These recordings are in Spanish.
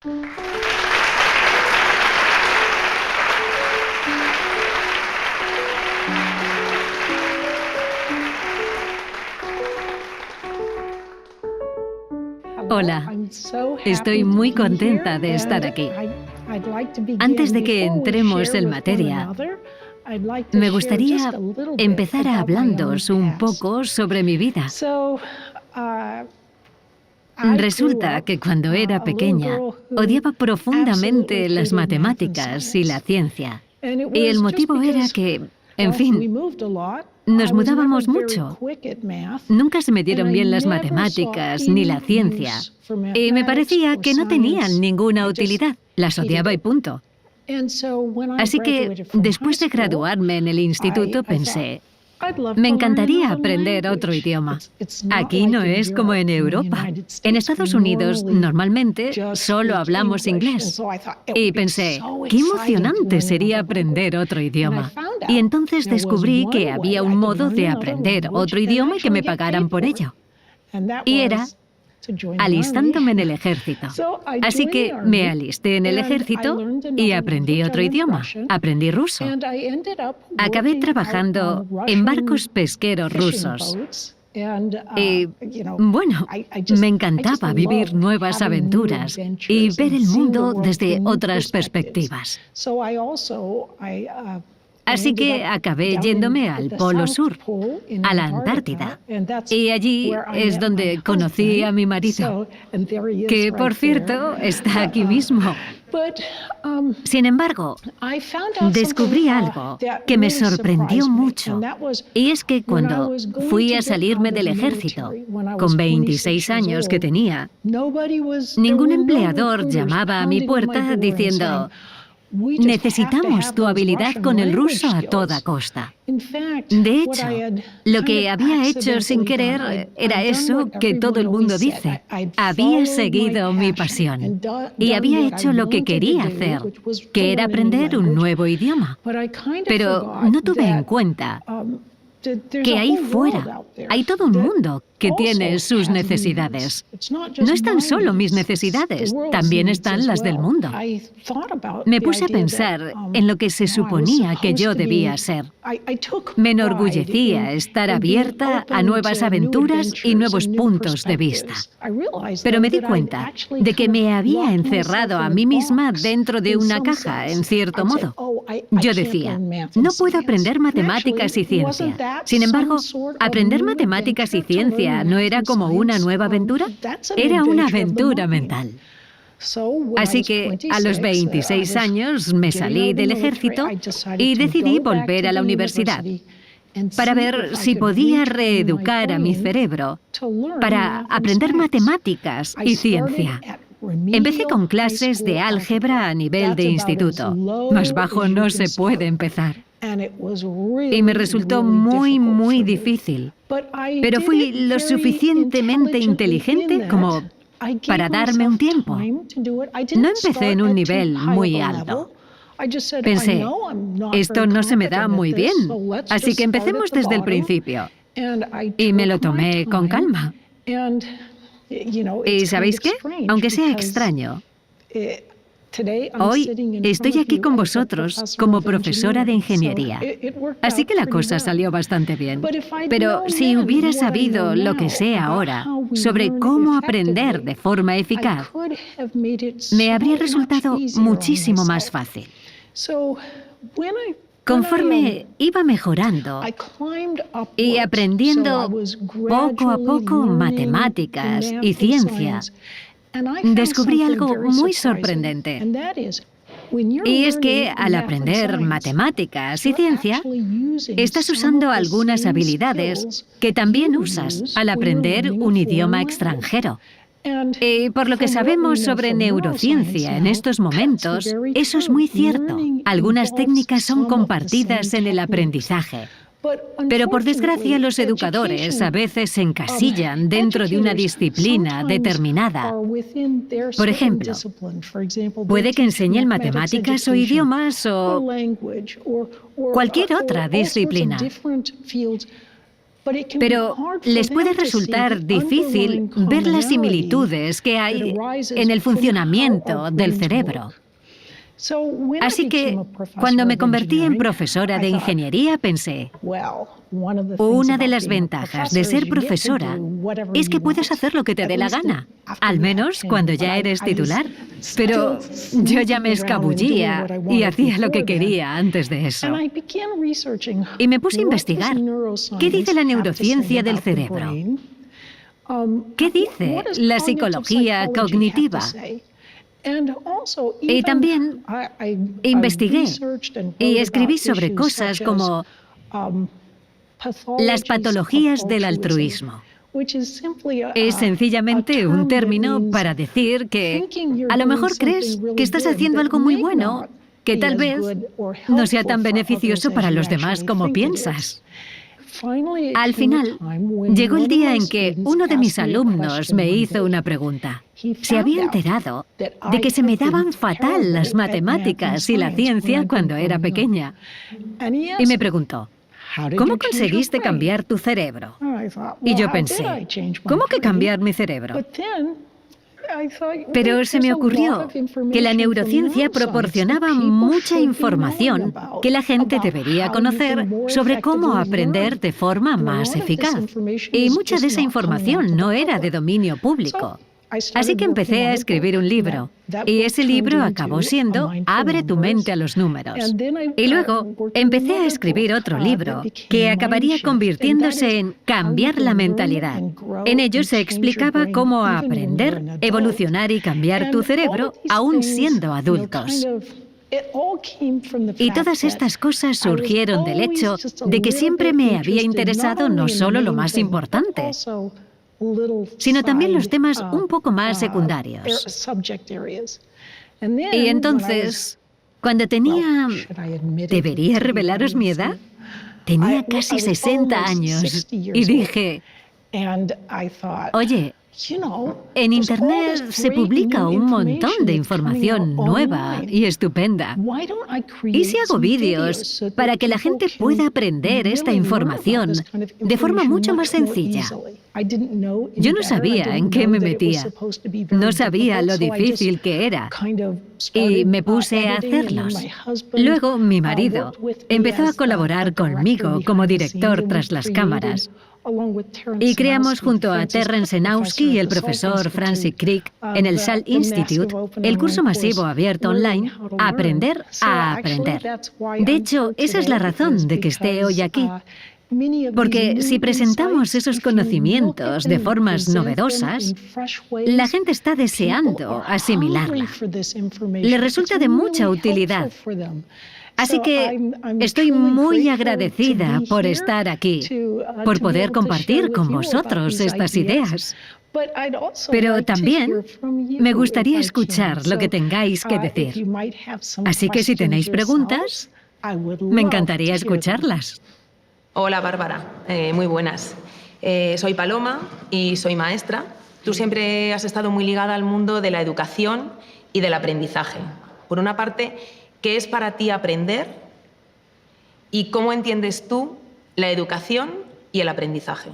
Hola, estoy muy contenta de estar aquí. Antes de que entremos en materia, me gustaría empezar hablándoos un poco sobre mi vida. Resulta que cuando era pequeña, odiaba profundamente las matemáticas y la ciencia. Y el motivo era que, en fin, nos mudábamos mucho. Nunca se me dieron bien las matemáticas ni la ciencia. Y me parecía que no tenían ninguna utilidad. Las odiaba y punto. Así que, después de graduarme en el instituto, pensé, me encantaría aprender otro idioma. Aquí no es como en Europa. En Estados Unidos, normalmente, solo hablamos inglés. Y pensé, qué emocionante sería aprender otro idioma. Y entonces descubrí que había un modo de aprender otro idioma y que me pagaran por ello. Y era alistándome en el ejército. Así que me alisté en el ejército y aprendí otro idioma. Aprendí ruso. Acabé trabajando en barcos pesqueros rusos. Y, bueno, me encantaba vivir nuevas aventuras y ver el mundo desde otras perspectivas. Así que acabé yéndome al Polo Sur, a la Antártida. Y allí es donde conocí a mi marido, que, por cierto, está aquí mismo. Sin embargo, descubrí algo que me sorprendió mucho. Y es que cuando fui a salirme del ejército, con 26 años que tenía, ningún empleador llamaba a mi puerta diciendo: necesitamos tu habilidad con el ruso a toda costa. De hecho, lo que había hecho sin querer era eso que todo el mundo dice. Había seguido mi pasión y había hecho lo que quería hacer, que era aprender un nuevo idioma. Pero no tuve en cuenta que ahí fuera hay todo un mundo que tiene sus necesidades. No están solo mis necesidades, también están las del mundo. Me puse a pensar en lo que se suponía que yo debía ser. Me enorgullecía estar abierta a nuevas aventuras y nuevos puntos de vista. Pero me di cuenta de que me había encerrado a mí misma dentro de una caja, en cierto modo. Yo decía, no puedo aprender matemáticas y ciencia. Sin embargo, aprender matemáticas y ciencia ¿no era como una nueva aventura? Era una aventura mental. Así que a los 26 años me salí del ejército y decidí volver a la universidad para ver si podía reeducar a mi cerebro para aprender matemáticas y ciencia. Empecé con clases de álgebra a nivel de instituto. Más bajo no se puede empezar. Y me resultó muy difícil. Pero fui lo suficientemente inteligente como para darme un tiempo. No empecé en un nivel muy alto. Pensé, esto no se me da muy bien, así que empecemos desde el principio. Y me lo tomé con calma. ¿Y sabéis qué? Aunque sea extraño, hoy estoy aquí con vosotros como profesora de ingeniería. Así que la cosa salió bastante bien. Pero si hubiera sabido lo que sé ahora sobre cómo aprender de forma eficaz, me habría resultado muchísimo más fácil. Conforme iba mejorando y aprendiendo poco a poco matemáticas y ciencia, descubrí algo muy sorprendente. Y es que al aprender matemáticas y ciencia, estás usando algunas habilidades que también usas al aprender un idioma extranjero. Y por lo que sabemos sobre neurociencia en estos momentos, eso es muy cierto. Algunas técnicas son compartidas en el aprendizaje. Pero por desgracia los educadores a veces se encasillan dentro de una disciplina determinada. Por ejemplo, puede que enseñen matemáticas o idiomas o cualquier otra disciplina. Pero les puede resultar difícil ver las similitudes que hay en el funcionamiento del cerebro. Así que, cuando me convertí en profesora de ingeniería, pensé, una de las ventajas de ser profesora es que puedes hacer lo que te dé la gana, al menos cuando ya eres titular. Pero yo ya me escabullía y hacía lo que quería antes de eso. Y me puse a investigar. ¿Qué dice la neurociencia del cerebro? ¿Qué dice la psicología cognitiva? Y también investigué y escribí sobre cosas como las patologías del altruismo. Es sencillamente un término para decir que a lo mejor crees que estás haciendo algo muy bueno, que tal vez no sea tan beneficioso para los demás como piensas. Al final, llegó el día en que uno de mis alumnos me hizo una pregunta. Se había enterado de que se me daban fatal las matemáticas y la ciencia cuando era pequeña. Y me preguntó, ¿cómo conseguiste cambiar tu cerebro? Y yo pensé, ¿cómo que cambiar mi cerebro? Pero se me ocurrió que la neurociencia proporcionaba mucha información que la gente debería conocer sobre cómo aprender de forma más eficaz. Y mucha de esa información no era de dominio público. Así que empecé a escribir un libro, y ese libro acabó siendo Abre tu mente a los números. Y luego empecé a escribir otro libro, que acabaría convirtiéndose en Cambiar la mentalidad. En ello se explicaba cómo aprender, evolucionar y cambiar tu cerebro aún siendo adultos. Y todas estas cosas surgieron del hecho de que siempre me había interesado no solo lo más importante, sino también los temas un poco más secundarios. Y entonces, cuando tenía... ¿Debería revelaros mi edad? Tenía casi 60 años y dije, oye, en Internet se publica un montón de información nueva y estupenda. ¿Y si hago vídeos para que la gente pueda aprender esta información de forma mucho más sencilla? Yo no sabía en qué me metía. No sabía lo difícil que era. Y me puse a hacerlos. Luego, mi marido empezó a colaborar conmigo como director tras las cámaras. Y creamos junto a Terrence Enowski y el profesor Francis Crick en el Salk Institute el curso masivo abierto online Aprender a Aprender. De hecho, esa es la razón de que esté hoy aquí. Porque si presentamos esos conocimientos de formas novedosas, la gente está deseando asimilarla. Le resulta de mucha utilidad. Así que estoy muy agradecida por estar aquí, por poder compartir con vosotros estas ideas. Pero también me gustaría escuchar lo que tengáis que decir. Así que si tenéis preguntas, me encantaría escucharlas. Hola, Bárbara. Muy buenas. Soy Paloma y soy maestra. Tú siempre has estado muy ligada al mundo de la educación y del aprendizaje. Por una parte, ¿qué es para ti aprender? ¿Y cómo entiendes tú la educación y el aprendizaje?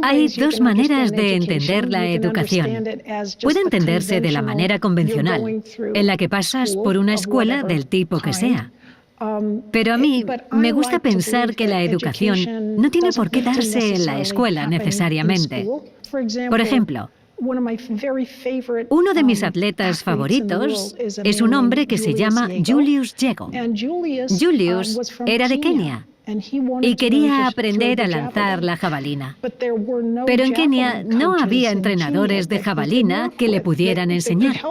Hay dos maneras de entender la educación. Puede entenderse de la manera convencional, en la que pasas por una escuela del tipo que sea. Pero a mí me gusta pensar que la educación no tiene por qué darse en la escuela necesariamente. Por ejemplo, uno de mis atletas favoritos es un hombre que se llama Julius Yego. Julius era de Kenia y quería aprender a lanzar la jabalina. Pero en Kenia no había entrenadores de jabalina que le pudieran enseñar.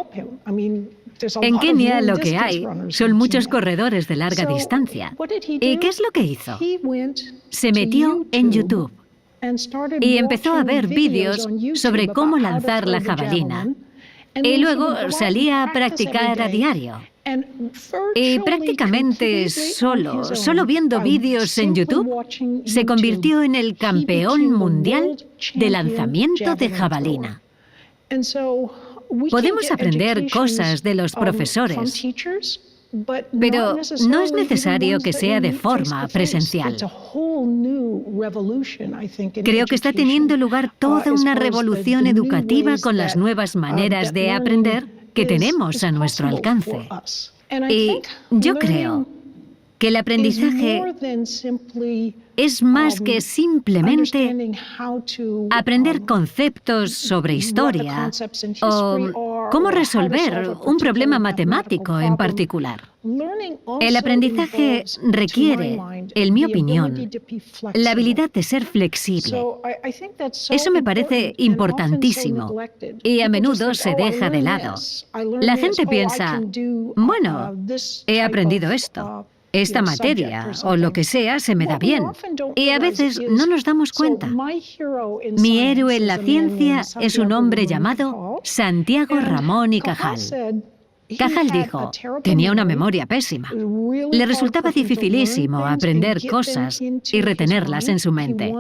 En Kenia lo que hay son muchos corredores de larga distancia. ¿Y qué es lo que hizo? Se metió en YouTube y empezó a ver vídeos sobre cómo lanzar la jabalina. Y luego salía a practicar a diario. Y prácticamente solo viendo vídeos en YouTube, se convirtió en el campeón mundial de lanzamiento de jabalina. Podemos aprender cosas de los profesores, Pero no es necesario que sea de forma presencial. Creo que está teniendo lugar toda una revolución educativa con las nuevas maneras de aprender que tenemos a nuestro alcance. Y yo creo que el aprendizaje es más que simplemente aprender conceptos sobre historia o cómo resolver un problema matemático en particular. El aprendizaje requiere, en mi opinión, la habilidad de ser flexible. Eso me parece importantísimo y a menudo se deja de lado. La gente piensa, bueno, he aprendido esto. Esta materia o lo que sea se me da bien. Y a veces no nos damos cuenta. Mi héroe en la ciencia es un hombre llamado Santiago Ramón y Cajal. Cajal dijo, tenía una memoria pésima. Le resultaba dificilísimo aprender cosas y retenerlas en su mente.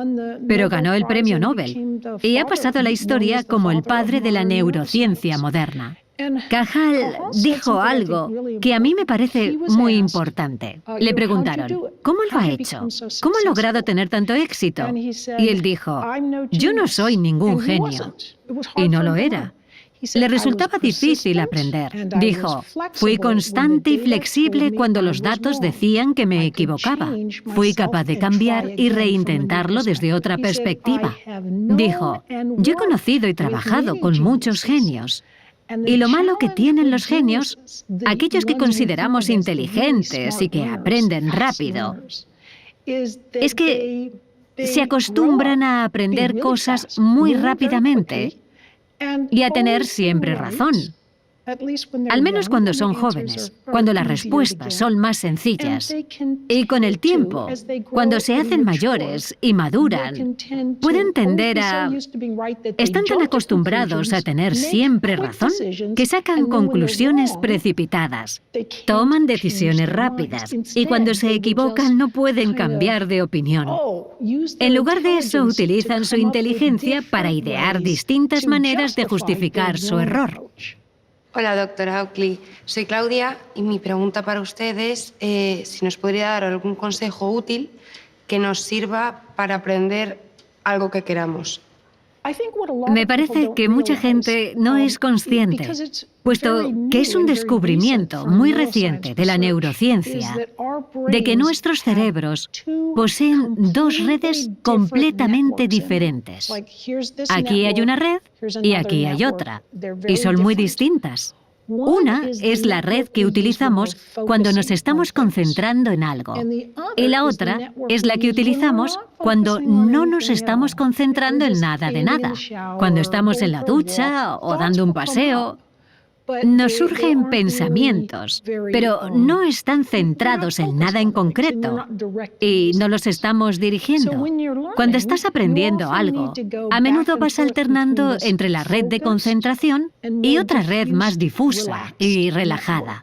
Pero ganó el premio Nobel y ha pasado a la historia como el padre de la neurociencia moderna. Cajal dijo algo que a mí me parece muy importante. Le preguntaron, ¿cómo lo ha hecho? ¿Cómo ha logrado tener tanto éxito? Y él dijo, yo no soy ningún genio. Y no lo era. Le resultaba difícil aprender. Dijo, fui constante y flexible cuando los datos decían que me equivocaba. Fui capaz de cambiar y reintentarlo desde otra perspectiva. Dijo, yo he conocido y trabajado con muchos genios. Y lo malo que tienen los genios, aquellos que consideramos inteligentes y que aprenden rápido, es que se acostumbran a aprender cosas muy rápidamente y a tener siempre razón. Al menos cuando son jóvenes, cuando las respuestas son más sencillas. Y con el tiempo, cuando se hacen mayores y maduran, pueden tender a... Están tan acostumbrados a tener siempre razón que sacan conclusiones precipitadas, toman decisiones rápidas y cuando se equivocan no pueden cambiar de opinión. En lugar de eso, utilizan su inteligencia para idear distintas maneras de justificar su error. Hola, doctora Oakley. Soy Claudia y mi pregunta para usted es si nos podría dar algún consejo útil que nos sirva para aprender algo que queramos. Me parece que mucha gente no es consciente, puesto que es un descubrimiento muy reciente de la neurociencia, de que nuestros cerebros poseen dos redes completamente diferentes. Aquí hay una red y aquí hay otra, y son muy distintas. Una es la red que utilizamos cuando nos estamos concentrando en algo, y la otra es la que utilizamos cuando no nos estamos concentrando en nada de nada, cuando estamos en la ducha o dando un paseo. Nos surgen pensamientos, pero no están centrados en nada en concreto y no los estamos dirigiendo. Cuando estás aprendiendo algo, a menudo vas alternando entre la red de concentración y otra red más difusa y relajada.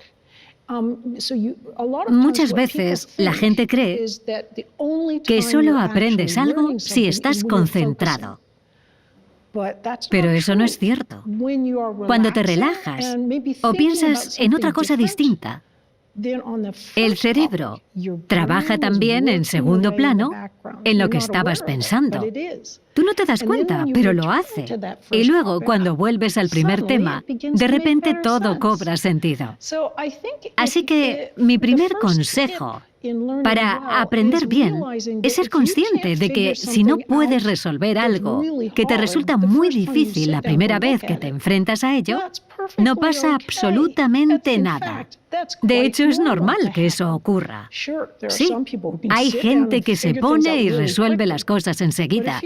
Muchas veces la gente cree que solo aprendes algo si estás concentrado. Pero eso no es cierto. Cuando te relajas o piensas en otra cosa distinta, el cerebro trabaja también en segundo plano en lo que estabas pensando. Tú no te das cuenta, pero lo hace. Y luego, cuando vuelves al primer tema, de repente todo cobra sentido. Así que mi primer consejo para aprender bien es ser consciente de que si no puedes resolver algo que te resulta muy difícil la primera vez que te enfrentas a ello, no pasa absolutamente nada. De hecho, es normal que eso ocurra. Sí, hay gente que se pone y resuelve las cosas enseguida.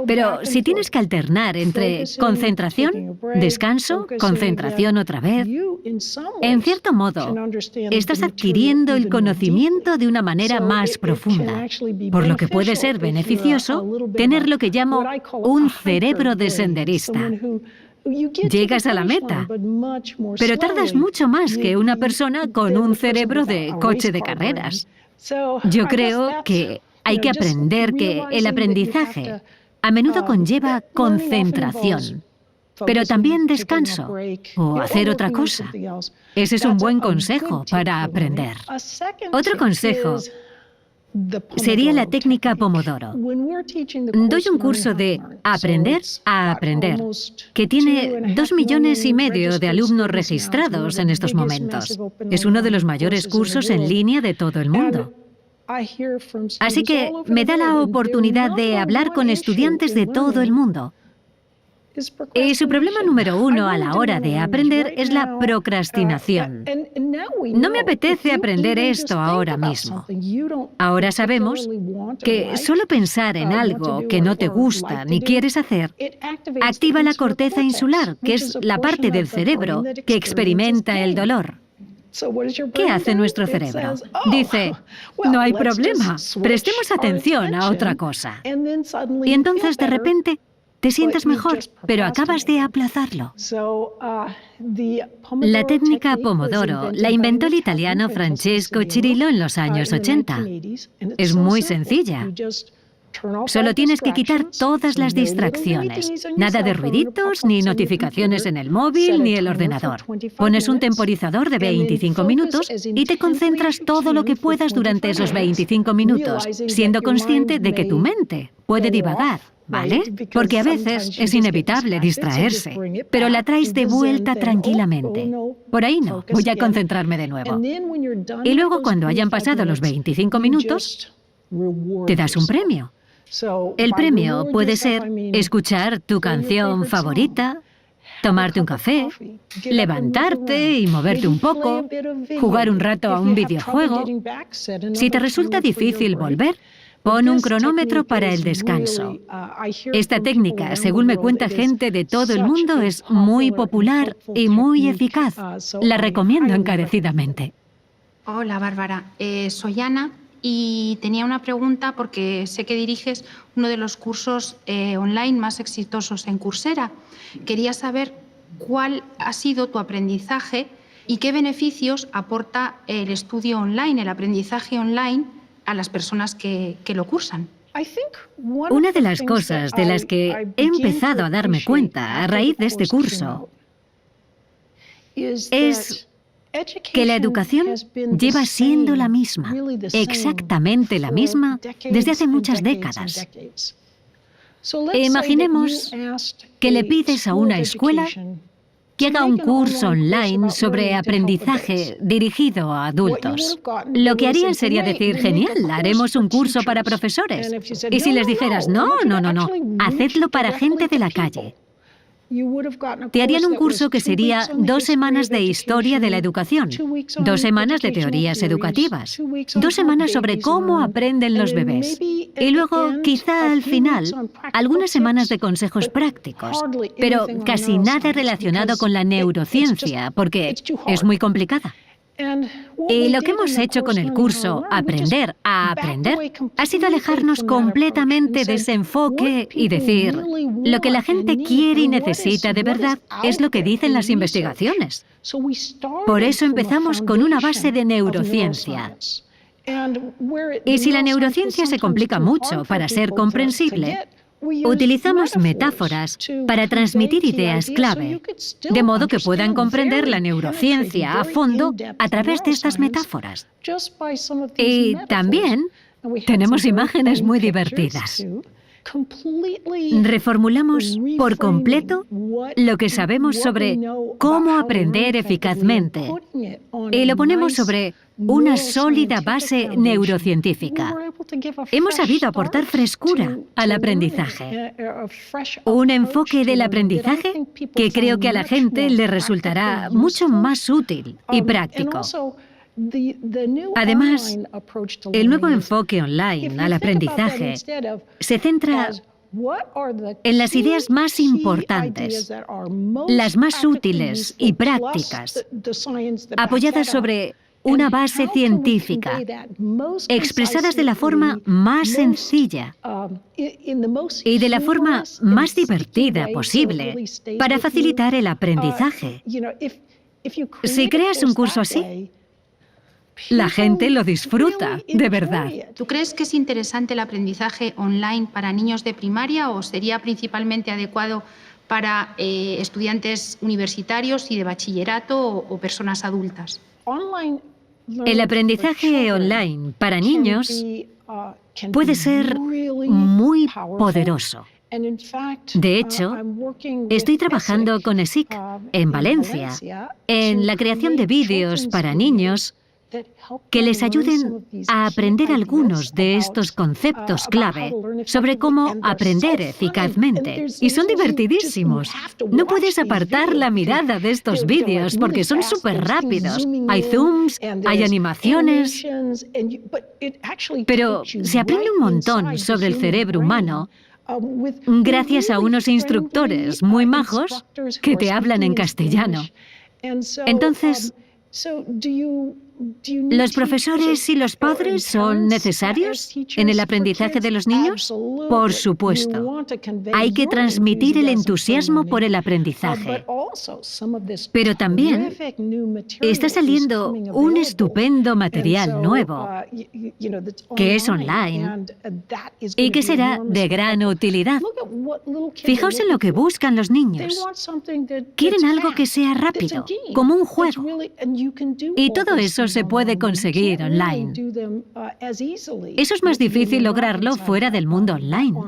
Pero si tienes que alternar entre concentración, descanso, concentración otra vez, en cierto modo, estás adquiriendo el conocimiento de una manera más profunda, por lo que puede ser beneficioso tener lo que llamo un cerebro de senderista. Llegas a la meta, pero tardas mucho más que una persona con un cerebro de coche de carreras. Yo creo que hay que aprender que el aprendizaje a menudo conlleva concentración. pero también descanso o hacer otra cosa. Ese es un buen consejo para aprender. Otro consejo sería la técnica Pomodoro. Doy un curso de aprender a aprender, que tiene 2,5 millones de alumnos registrados en estos momentos. Es uno de los mayores cursos en línea de todo el mundo. Así que me da la oportunidad de hablar con estudiantes de todo el mundo. Y su problema número 1 a la hora de aprender es la procrastinación. No me apetece aprender esto ahora mismo. Ahora sabemos que solo pensar en algo que no te gusta ni quieres hacer activa la corteza insular, que es la parte del cerebro que experimenta el dolor. ¿Qué hace nuestro cerebro? Dice, no hay problema, prestemos atención a otra cosa. Y entonces, de repente, te sientes mejor, pero acabas de aplazarlo. La técnica Pomodoro la inventó el italiano Francesco Cirillo en los años 80. Es muy sencilla. Solo tienes que quitar todas las distracciones. Nada de ruiditos, ni notificaciones en el móvil, ni el ordenador. Pones un temporizador de 25 minutos y te concentras todo lo que puedas durante esos 25 minutos, siendo consciente de que tu mente puede divagar, ¿vale? Porque a veces es inevitable distraerse, pero la traes de vuelta tranquilamente. Por ahí no, voy a concentrarme de nuevo. Y luego, cuando hayan pasado los 25 minutos, te das un premio. El premio puede ser escuchar tu canción favorita, tomarte un café, levantarte y moverte un poco, jugar un rato a un videojuego. Si te resulta difícil volver, pon un cronómetro para el descanso. Esta técnica, según me cuenta gente de todo el mundo, es muy popular y muy eficaz. La recomiendo encarecidamente. Hola, Bárbara. Soy Ana. Y tenía una pregunta porque sé que diriges uno de los cursos online más exitosos en Coursera. Quería saber cuál ha sido tu aprendizaje y qué beneficios aporta el estudio online, el aprendizaje online a las personas que lo cursan. Una de las cosas de las que he empezado a darme cuenta a raíz de este curso es que la educación lleva siendo la misma, exactamente la misma, desde hace muchas décadas. Imaginemos que le pides a una escuela que haga un curso online sobre aprendizaje dirigido a adultos. Lo que harían sería decir, genial, haremos un curso para profesores. Y si les dijeras, no, hacedlo para gente de la calle, te harían un curso que sería 2 semanas de historia de la educación, 2 semanas de teorías educativas, 2 semanas sobre cómo aprenden los bebés y luego, quizá al final, algunas semanas de consejos prácticos, pero casi nada relacionado con la neurociencia, porque es muy complicada. Y lo que hemos hecho con el curso Aprender a Aprender ha sido alejarnos completamente de ese enfoque y decir, lo que la gente quiere y necesita de verdad es lo que dicen las investigaciones. Por eso empezamos con una base de neurociencia. Y si la neurociencia se complica mucho para ser comprensible, utilizamos metáforas para transmitir ideas clave, de modo que puedan comprender la neurociencia a fondo a través de estas metáforas. Y también tenemos imágenes muy divertidas. Reformulamos por completo lo que sabemos sobre cómo aprender eficazmente y lo ponemos sobre una sólida base neurocientífica. Hemos sabido aportar frescura al aprendizaje. Un enfoque del aprendizaje que creo que a la gente le resultará mucho más útil y práctico. Además, el nuevo enfoque online al aprendizaje se centra en las ideas más importantes, las más útiles y prácticas, apoyadas sobre una base científica, expresadas de la forma más sencilla y de la forma más divertida posible para facilitar el aprendizaje. Si creas un curso así, la gente lo disfruta, de verdad. ¿Tú crees que es interesante el aprendizaje online para niños de primaria o sería principalmente adecuado para estudiantes universitarios y de bachillerato o personas adultas? El aprendizaje online para niños puede ser muy poderoso. De hecho, estoy trabajando con ESIC en Valencia en la creación de vídeos para niños que les ayuden a aprender algunos de estos conceptos clave sobre cómo aprender eficazmente. Y son divertidísimos. No puedes apartar la mirada de estos vídeos porque son súper rápidos. Hay zooms, hay animaciones, pero se aprende un montón sobre el cerebro humano gracias a unos instructores muy majos que te hablan en castellano. Entonces, ¿los profesores y los padres son necesarios en el aprendizaje de los niños? Por supuesto. Hay que transmitir el entusiasmo por el aprendizaje. Pero también está saliendo un estupendo material nuevo, que es online y que será de gran utilidad. Fijaos en lo que buscan los niños. Quieren algo que sea rápido, como un juego. Y todo eso se puede conseguir online. Eso es más difícil lograrlo fuera del mundo online.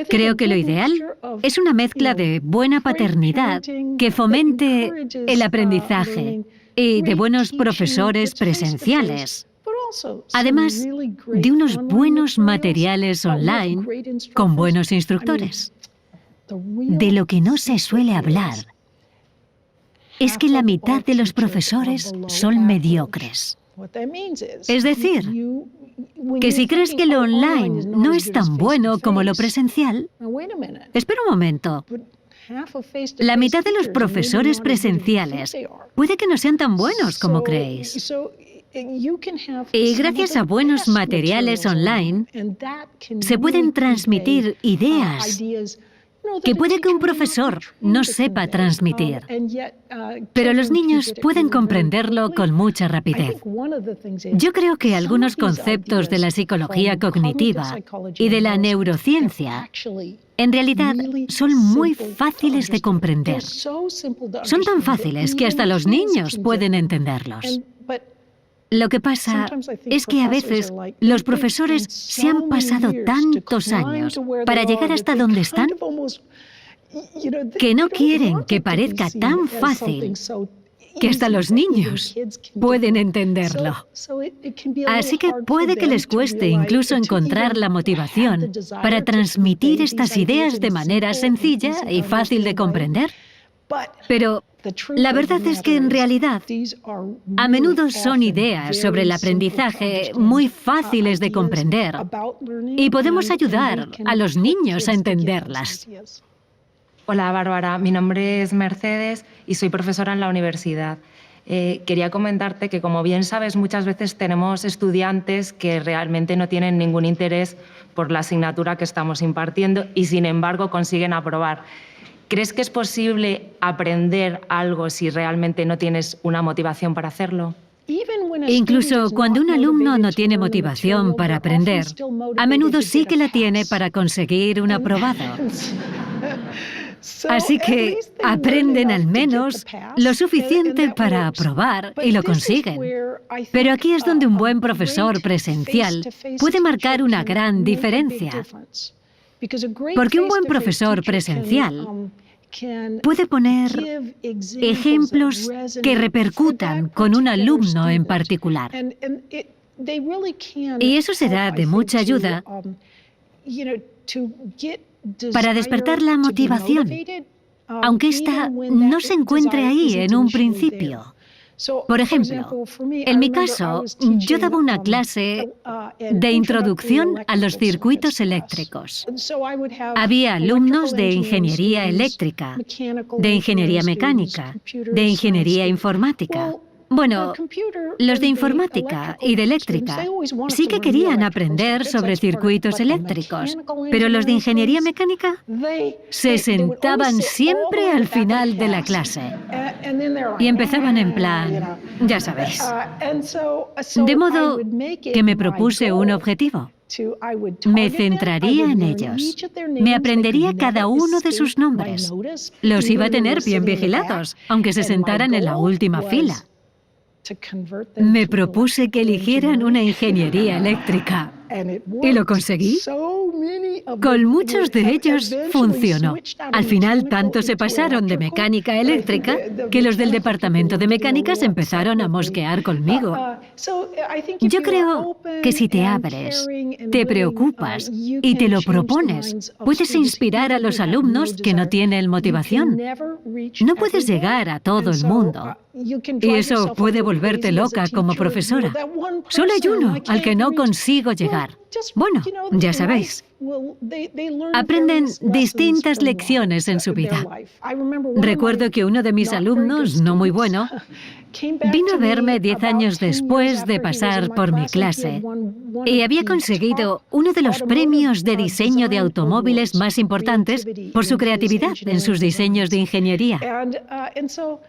Creo que lo ideal es una mezcla de buena paternidad que fomente el aprendizaje y de buenos profesores presenciales, además de unos buenos materiales online con buenos instructores. De lo que no se suele hablar es que la mitad de los profesores son mediocres. Es decir, que si crees que lo online no es tan bueno como lo presencial, espera un momento. La mitad de los profesores presenciales puede que no sean tan buenos como creéis. Y gracias a buenos materiales online, se pueden transmitir ideas que puede que un profesor no sepa transmitir, pero los niños pueden comprenderlo con mucha rapidez. Yo creo que algunos conceptos de la psicología cognitiva y de la neurociencia en realidad son muy fáciles de comprender. Son tan fáciles que hasta los niños pueden entenderlos. Lo que pasa es que a veces los profesores se han pasado tantos años para llegar hasta donde están que no quieren que parezca tan fácil que hasta los niños pueden entenderlo. Así que puede que les cueste incluso encontrar la motivación para transmitir estas ideas de manera sencilla y fácil de comprender. Pero la verdad es que en realidad a menudo son ideas sobre el aprendizaje muy fáciles de comprender y podemos ayudar a los niños a entenderlas. Hola Bárbara, mi nombre es Mercedes y soy profesora en la universidad. Quería comentarte que, como bien sabes, muchas veces tenemos estudiantes que realmente no tienen ningún interés por la asignatura que estamos impartiendo y, sin embargo, consiguen aprobar. ¿Crees que es posible aprender algo si realmente no tienes una motivación para hacerlo? Incluso cuando un alumno no tiene motivación para aprender, a menudo sí que la tiene para conseguir un aprobado. Así que aprenden al menos lo suficiente para aprobar y lo consiguen. Pero aquí es donde un buen profesor presencial puede marcar una gran diferencia. Porque un buen profesor presencial puede poner ejemplos que repercutan con un alumno en particular. Y eso será de mucha ayuda para despertar la motivación, aunque ésta no se encuentre ahí en un principio. Por ejemplo, en mi caso, yo daba una clase de introducción a los circuitos eléctricos. Había alumnos de ingeniería eléctrica, de ingeniería mecánica, de ingeniería informática. Bueno, los de informática y de eléctrica sí que querían aprender sobre circuitos eléctricos, pero los de ingeniería mecánica se sentaban siempre al final de la clase y empezaban en plan, ya sabéis. De modo que me propuse un objetivo. Me centraría en ellos. Me aprendería cada uno de sus nombres. Los iba a tener bien vigilados, aunque se sentaran en la última fila. Me propuse que eligieran una ingeniería eléctrica. ¿Y lo conseguí? Con muchos de ellos funcionó. Al final, tanto se pasaron de mecánica eléctrica que los del departamento de mecánicas empezaron a mosquear conmigo. Yo creo que si te abres, te preocupas y te lo propones, puedes inspirar a los alumnos que no tienen motivación. No puedes llegar a todo el mundo. Y eso puede volverte loca como profesora. Solo hay uno al que no consigo llegar. Bueno, ya sabéis. Aprenden distintas lecciones en su vida. Recuerdo que uno de mis alumnos, no muy bueno, vino a verme 10 años después de pasar por mi clase y había conseguido uno de los premios de diseño de automóviles más importantes por su creatividad en sus diseños de ingeniería.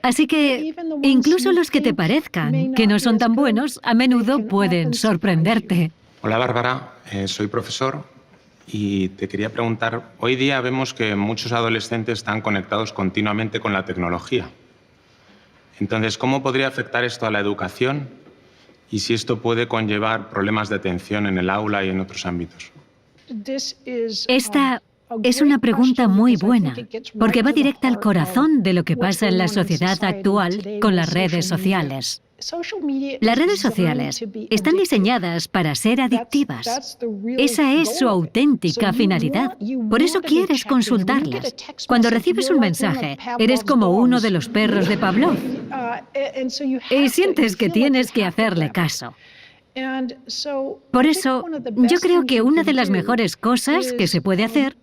Así que incluso los que te parezcan que no son tan buenos, a menudo pueden sorprenderte. Hola Bárbara, soy profesor y te quería preguntar, hoy día vemos que muchos adolescentes están conectados continuamente con la tecnología. Entonces, ¿cómo podría afectar esto a la educación y si esto puede conllevar problemas de atención en el aula y en otros ámbitos? Esta es una pregunta muy buena, porque va directa al corazón de lo que pasa en la sociedad actual con las redes sociales. Las redes sociales están diseñadas para ser adictivas. Esa es su auténtica finalidad. Por eso quieres consultarlas. Cuando recibes un mensaje, eres como uno de los perros de Pavlov y sientes que tienes que hacerle caso. Por eso, yo creo que una de las mejores cosas que se puede hacer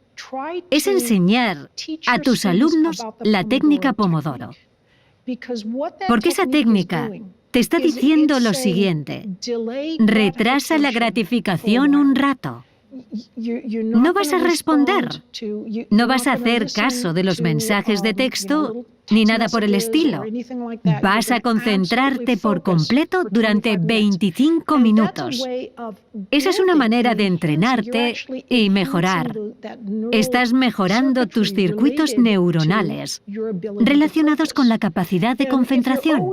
es enseñar a tus alumnos la técnica Pomodoro. Porque esa técnica te está diciendo lo siguiente: retrasa la gratificación un rato. No vas a responder, no vas a hacer caso de los mensajes de texto ni nada por el estilo. Vas a concentrarte por completo durante 25 minutos. Esa es una manera de entrenarte y mejorar. Estás mejorando tus circuitos neuronales relacionados con la capacidad de concentración.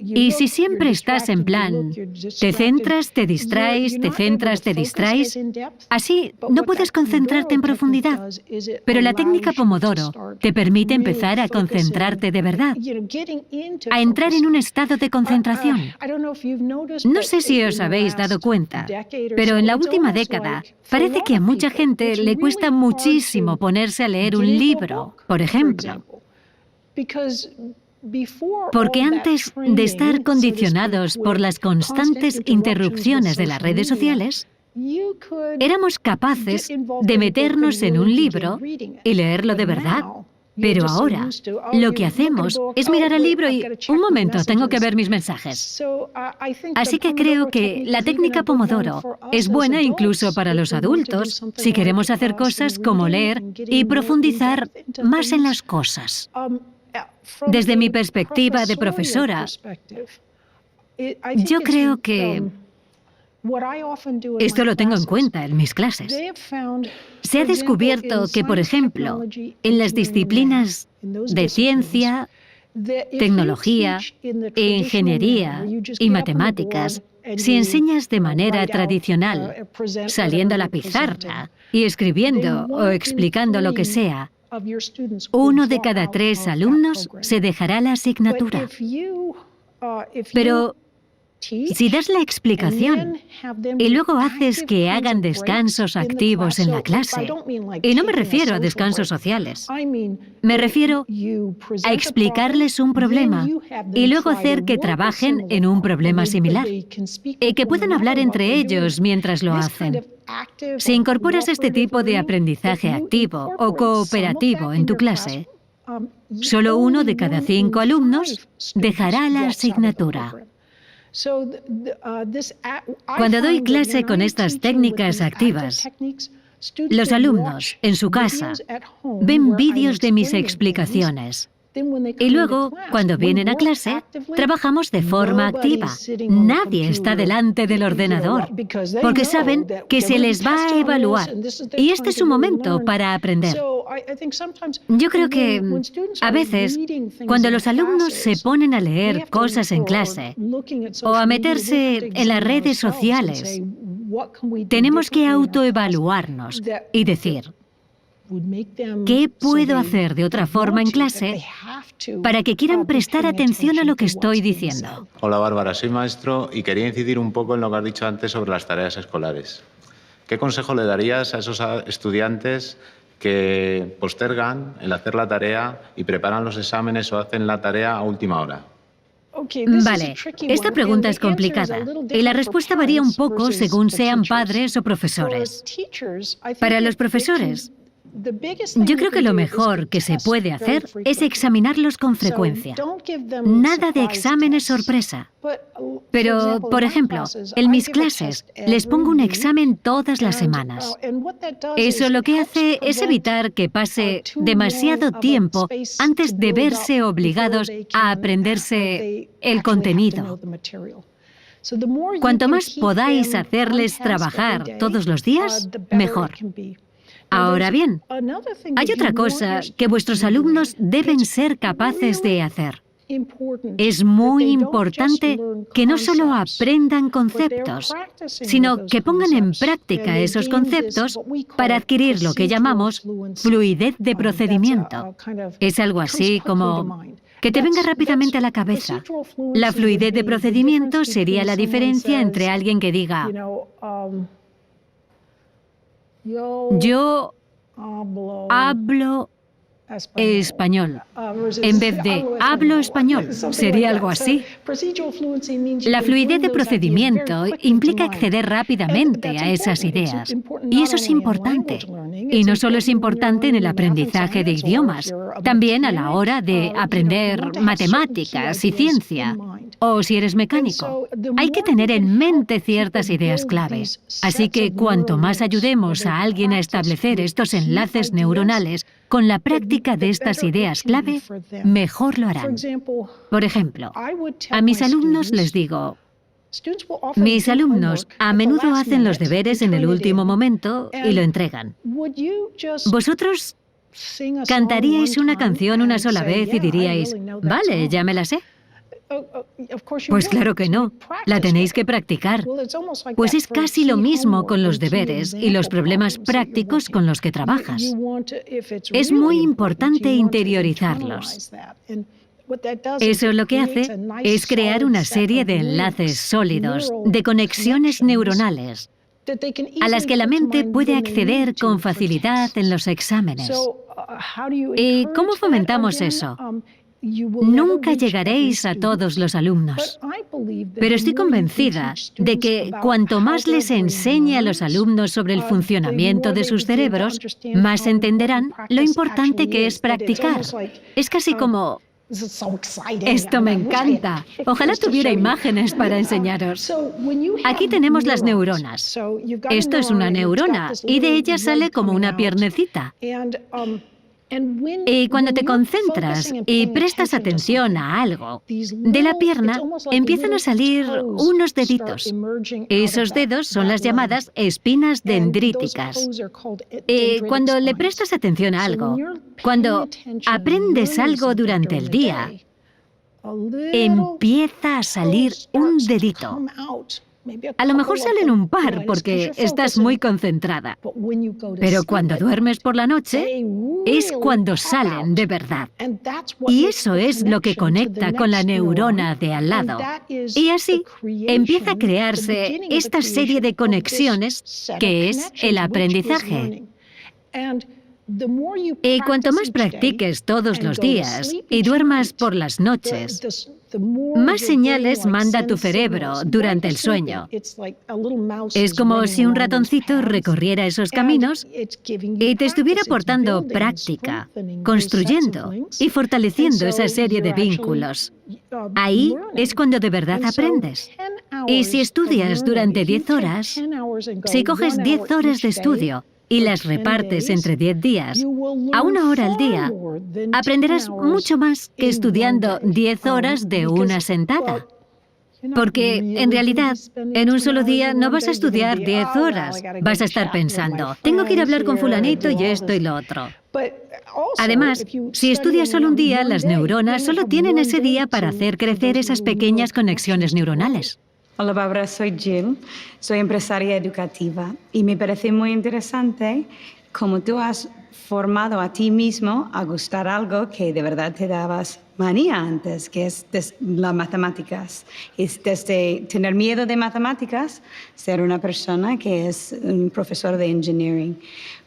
Y si siempre estás en plan, te centras, te distraes, te centras, te distraes, así no puedes concentrarte en profundidad. Pero la técnica Pomodoro te permite empezar a concentrarte de verdad, a entrar en un estado de concentración. No sé si os habéis dado cuenta, pero en la última década parece que a mucha gente le cuesta muchísimo ponerse a leer un libro, por ejemplo. Porque antes de estar condicionados por las constantes interrupciones de las redes sociales, éramos capaces de meternos en un libro y leerlo de verdad. Pero ahora, lo que hacemos es mirar el libro y, un momento, tengo que ver mis mensajes. Así que creo que la técnica Pomodoro es buena incluso para los adultos si queremos hacer cosas como leer y profundizar más en las cosas. Desde mi perspectiva de profesora, yo creo que esto lo tengo en cuenta en mis clases. Se ha descubierto que, por ejemplo, en las disciplinas de ciencia, tecnología, ingeniería y matemáticas, si enseñas de manera tradicional, saliendo a la pizarra y escribiendo o explicando lo que sea, 1 de cada 3 alumnos se dejará la asignatura. Pero si das la explicación y luego haces que hagan descansos activos en la clase, y no me refiero a descansos sociales, me refiero a explicarles un problema y luego hacer que trabajen en un problema similar y que puedan hablar entre ellos mientras lo hacen. Si incorporas este tipo de aprendizaje activo o cooperativo en tu clase, solo 1 de cada 5 alumnos dejará la asignatura. Cuando doy clase con estas técnicas activas, los alumnos, en su casa, ven vídeos de mis explicaciones Y luego, cuando vienen a clase, trabajamos de forma activa. Nadie está delante del ordenador, porque saben que se les va a evaluar. Y este es su momento para aprender. Yo creo que a veces, cuando los alumnos se ponen a leer cosas en clase o a meterse en las redes sociales, tenemos que autoevaluarnos y decir, ¿qué puedo hacer de otra forma en clase para que quieran prestar atención a lo que estoy diciendo? Hola Bárbara, soy maestro y quería incidir un poco en lo que has dicho antes sobre las tareas escolares. ¿Qué consejo le darías a esos estudiantes que postergan el hacer la tarea y preparan los exámenes o hacen la tarea a última hora? Vale, esta pregunta es complicada y la respuesta varía un poco según sean padres o profesores. Para los profesores, yo creo que lo mejor que se puede hacer es examinarlos con frecuencia. Nada de exámenes sorpresa. Pero, por ejemplo, en mis clases les pongo un examen todas las semanas. Eso lo que hace es evitar que pase demasiado tiempo antes de verse obligados a aprenderse el contenido. Cuanto más podáis hacerles trabajar todos los días, mejor. Ahora bien, hay otra cosa que vuestros alumnos deben ser capaces de hacer. Es muy importante que no solo aprendan conceptos, sino que pongan en práctica esos conceptos para adquirir lo que llamamos fluidez de procedimiento. Es algo así como que te venga rápidamente a la cabeza. La fluidez de procedimiento sería la diferencia entre alguien que diga: yo hablo español, en vez de hablo español. Sería algo así. La fluidez de procedimiento implica acceder rápidamente a esas ideas. Y eso es importante. Y no solo es importante en el aprendizaje de idiomas, también a la hora de aprender matemáticas y ciencia. O si eres mecánico, hay que tener en mente ciertas ideas claves. Así que cuanto más ayudemos a alguien a establecer estos enlaces neuronales con la práctica de estas ideas clave, mejor lo harán. Por ejemplo, a mis alumnos les digo, mis alumnos a menudo hacen los deberes en el último momento y lo entregan. ¿Vosotros cantaríais una canción una sola vez y diríais, vale, ya me la sé? Pues claro que no, la tenéis que practicar. Pues es casi lo mismo con los deberes y los problemas prácticos con los que trabajas. Es muy importante interiorizarlos. Eso lo que hace es crear una serie de enlaces sólidos, de conexiones neuronales, a las que la mente puede acceder con facilidad en los exámenes. ¿Y cómo fomentamos eso? Nunca llegaréis a todos los alumnos, pero estoy convencida de que cuanto más les enseñe a los alumnos sobre el funcionamiento de sus cerebros, más entenderán lo importante que es practicar. Es casi como: esto me encanta. Ojalá tuviera imágenes para enseñaros. Aquí tenemos las neuronas. Esto es una neurona y de ella sale como una piernecita. Y cuando te concentras y prestas atención a algo, de la pierna empiezan a salir unos deditos. Esos dedos son las llamadas espinas dendríticas. Y cuando le prestas atención a algo, cuando aprendes algo durante el día, empieza a salir un dedito. A lo mejor salen un par porque estás muy concentrada. Pero cuando duermes por la noche, es cuando salen de verdad. Y eso es lo que conecta con la neurona de al lado. Y así empieza a crearse esta serie de conexiones que es el aprendizaje. Y cuanto más practiques todos los días y duermas por las noches, más señales manda tu cerebro durante el sueño. Es como si un ratoncito recorriera esos caminos y te estuviera aportando práctica, construyendo y fortaleciendo esa serie de vínculos. Ahí es cuando de verdad aprendes. Y si estudias durante 10 horas, si coges 10 horas de estudio y las repartes entre 10 días, a 1 hora al día, aprenderás mucho más que estudiando 10 horas de una sentada. Porque, en realidad, en un solo día no vas a estudiar 10 horas. Vas a estar pensando, tengo que ir a hablar con fulanito y esto y lo otro. Además, si estudias solo un día, las neuronas solo tienen ese día para hacer crecer esas pequeñas conexiones neuronales. Hola Bárbara, soy Jill, soy empresaria educativa y me parece muy interesante cómo tú has formado a ti mismo a gustar algo que de verdad te dabas manía antes, que es las matemáticas. Y desde tener miedo de matemáticas, ser una persona que es un profesor de engineering.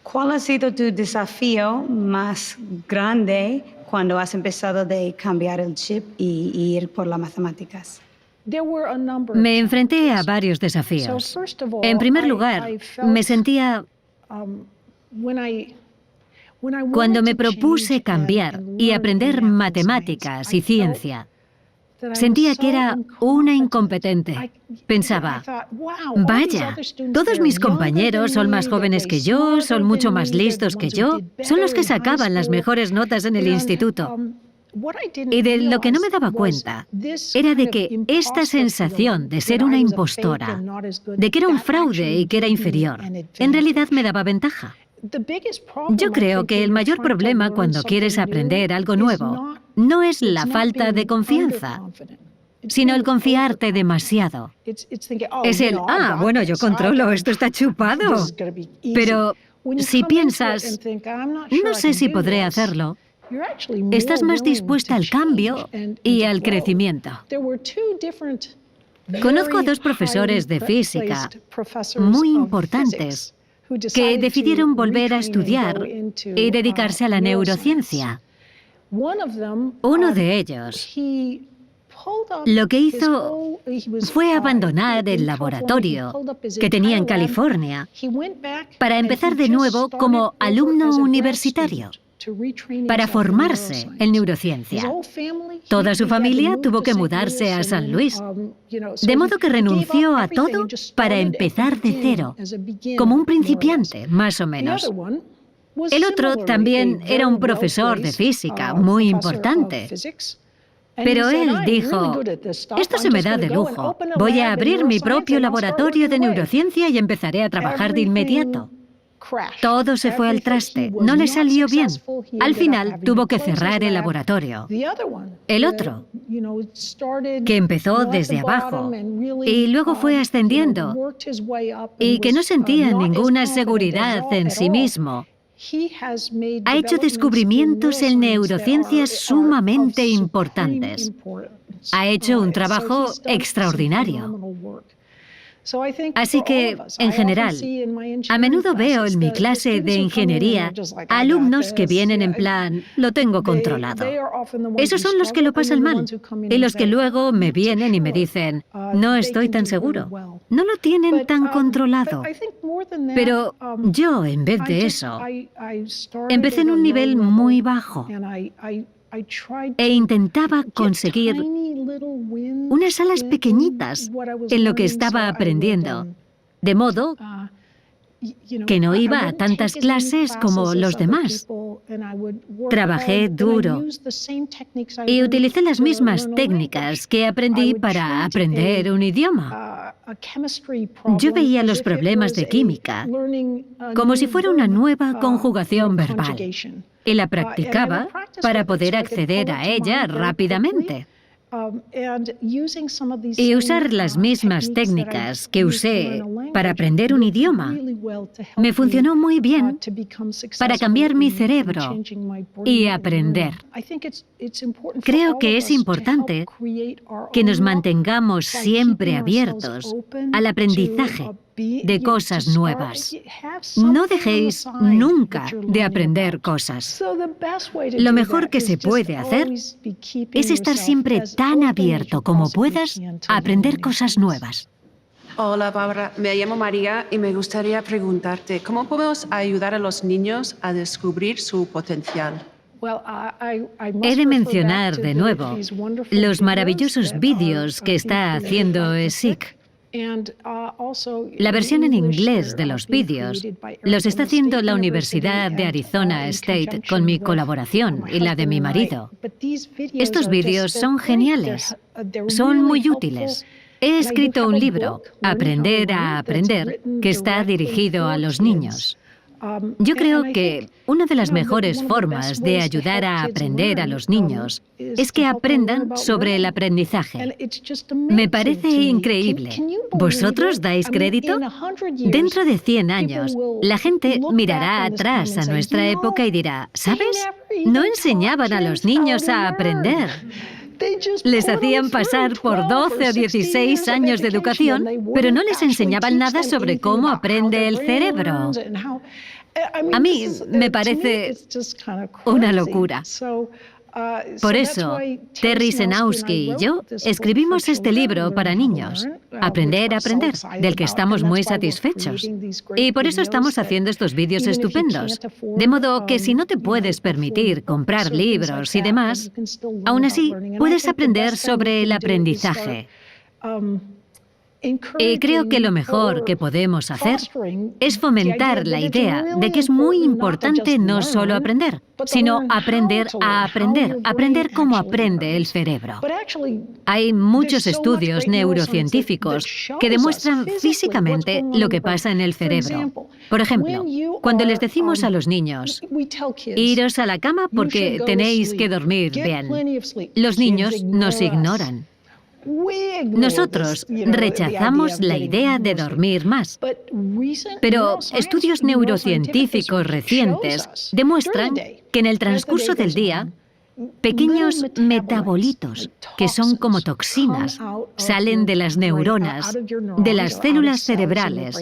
¿Cuál ha sido tu desafío más grande cuando has empezado de cambiar el chip y ir por las matemáticas? Me enfrenté a varios desafíos. En primer lugar, me sentía... Cuando me propuse cambiar y aprender matemáticas y ciencia, sentía que era una incompetente. Pensaba, vaya, todos mis compañeros son más jóvenes que yo, son mucho más listos que yo, son los que sacaban las mejores notas en el instituto. Y de lo que no me daba cuenta era de que esta sensación de ser una impostora, de que era un fraude y que era inferior, en realidad me daba ventaja. Yo creo que el mayor problema cuando quieres aprender algo nuevo no es la falta de confianza, sino el confiarte demasiado. Es el, bueno, yo controlo, esto está chupado. Pero si piensas, no sé si podré hacerlo, estás más dispuesta al cambio y al crecimiento. Conozco a 2 profesores de física muy importantes que decidieron volver a estudiar y dedicarse a la neurociencia. Uno de ellos lo que hizo fue abandonar el laboratorio que tenía en California para empezar de nuevo como alumno universitario, para formarse en neurociencia. Toda su familia tuvo que mudarse a San Luis, de modo que renunció a todo para empezar de cero, como un principiante, más o menos. El otro también era un profesor de física muy importante. Pero él dijo, esto se me da de lujo, voy a abrir mi propio laboratorio de neurociencia y empezaré a trabajar de inmediato. Todo se fue al traste, no le salió bien. Al final tuvo que cerrar el laboratorio. El otro, que empezó desde abajo y luego fue ascendiendo y que no sentía ninguna seguridad en sí mismo, ha hecho descubrimientos en neurociencias sumamente importantes. Ha hecho un trabajo extraordinario. Así que, en general, a menudo veo en mi clase de ingeniería a alumnos que vienen en plan, lo tengo controlado. Esos son los que lo pasan mal y los que luego me vienen y me dicen, no estoy tan seguro. No lo tienen tan controlado. Pero yo, en vez de eso, empecé en un nivel muy bajo e intentaba conseguir unas alas pequeñitas en lo que estaba aprendiendo, de modo que no iba a tantas clases como los demás. Trabajé duro y utilicé las mismas técnicas que aprendí para aprender un idioma. Yo veía los problemas de química como si fuera una nueva conjugación verbal y la practicaba para poder acceder a ella rápidamente. Y usar las mismas técnicas que usé para aprender un idioma me funcionó muy bien para cambiar mi cerebro y aprender. Creo que es importante que nos mantengamos siempre abiertos al aprendizaje de cosas nuevas. No dejéis nunca de aprender cosas. Lo mejor que se puede hacer es estar siempre tan abierto como puedas a aprender cosas nuevas. Hola, Bárbara. Me llamo María y me gustaría preguntarte, ¿cómo podemos ayudar a los niños a descubrir su potencial? He de mencionar de nuevo los maravillosos vídeos que está haciendo ESIC. La versión en inglés de los vídeos los está haciendo la Universidad de Arizona State con mi colaboración y la de mi marido. Estos vídeos son geniales, son muy útiles. He escrito un libro, Aprender a Aprender, que está dirigido a los niños. Yo creo que una de las mejores formas de ayudar a aprender a los niños es que aprendan sobre el aprendizaje. Me parece increíble. ¿Vosotros dais crédito? Dentro de 100 años, la gente mirará atrás a nuestra época y dirá, ¿sabes? No enseñaban a los niños a aprender. Les hacían pasar por 12 o 16 años de educación, pero no les enseñaban nada sobre cómo aprende el cerebro. A mí me parece una locura. Por eso, Terry Senowski y yo escribimos este libro para niños, Aprender a Aprender, del que estamos muy satisfechos. Y por eso estamos haciendo estos vídeos estupendos. De modo que si no te puedes permitir comprar libros y demás, aún así puedes aprender sobre el aprendizaje. Y creo que lo mejor que podemos hacer es fomentar la idea de que es muy importante no solo aprender, sino aprender a aprender, aprender cómo aprende el cerebro. Hay muchos estudios neurocientíficos que demuestran físicamente lo que pasa en el cerebro. Por ejemplo, cuando les decimos a los niños, iros a la cama porque tenéis que dormir bien, los niños nos ignoran. Nosotros rechazamos la idea de dormir más, pero estudios neurocientíficos recientes demuestran que en el transcurso del día, pequeños metabolitos, que son como toxinas, salen de las neuronas, de las células cerebrales,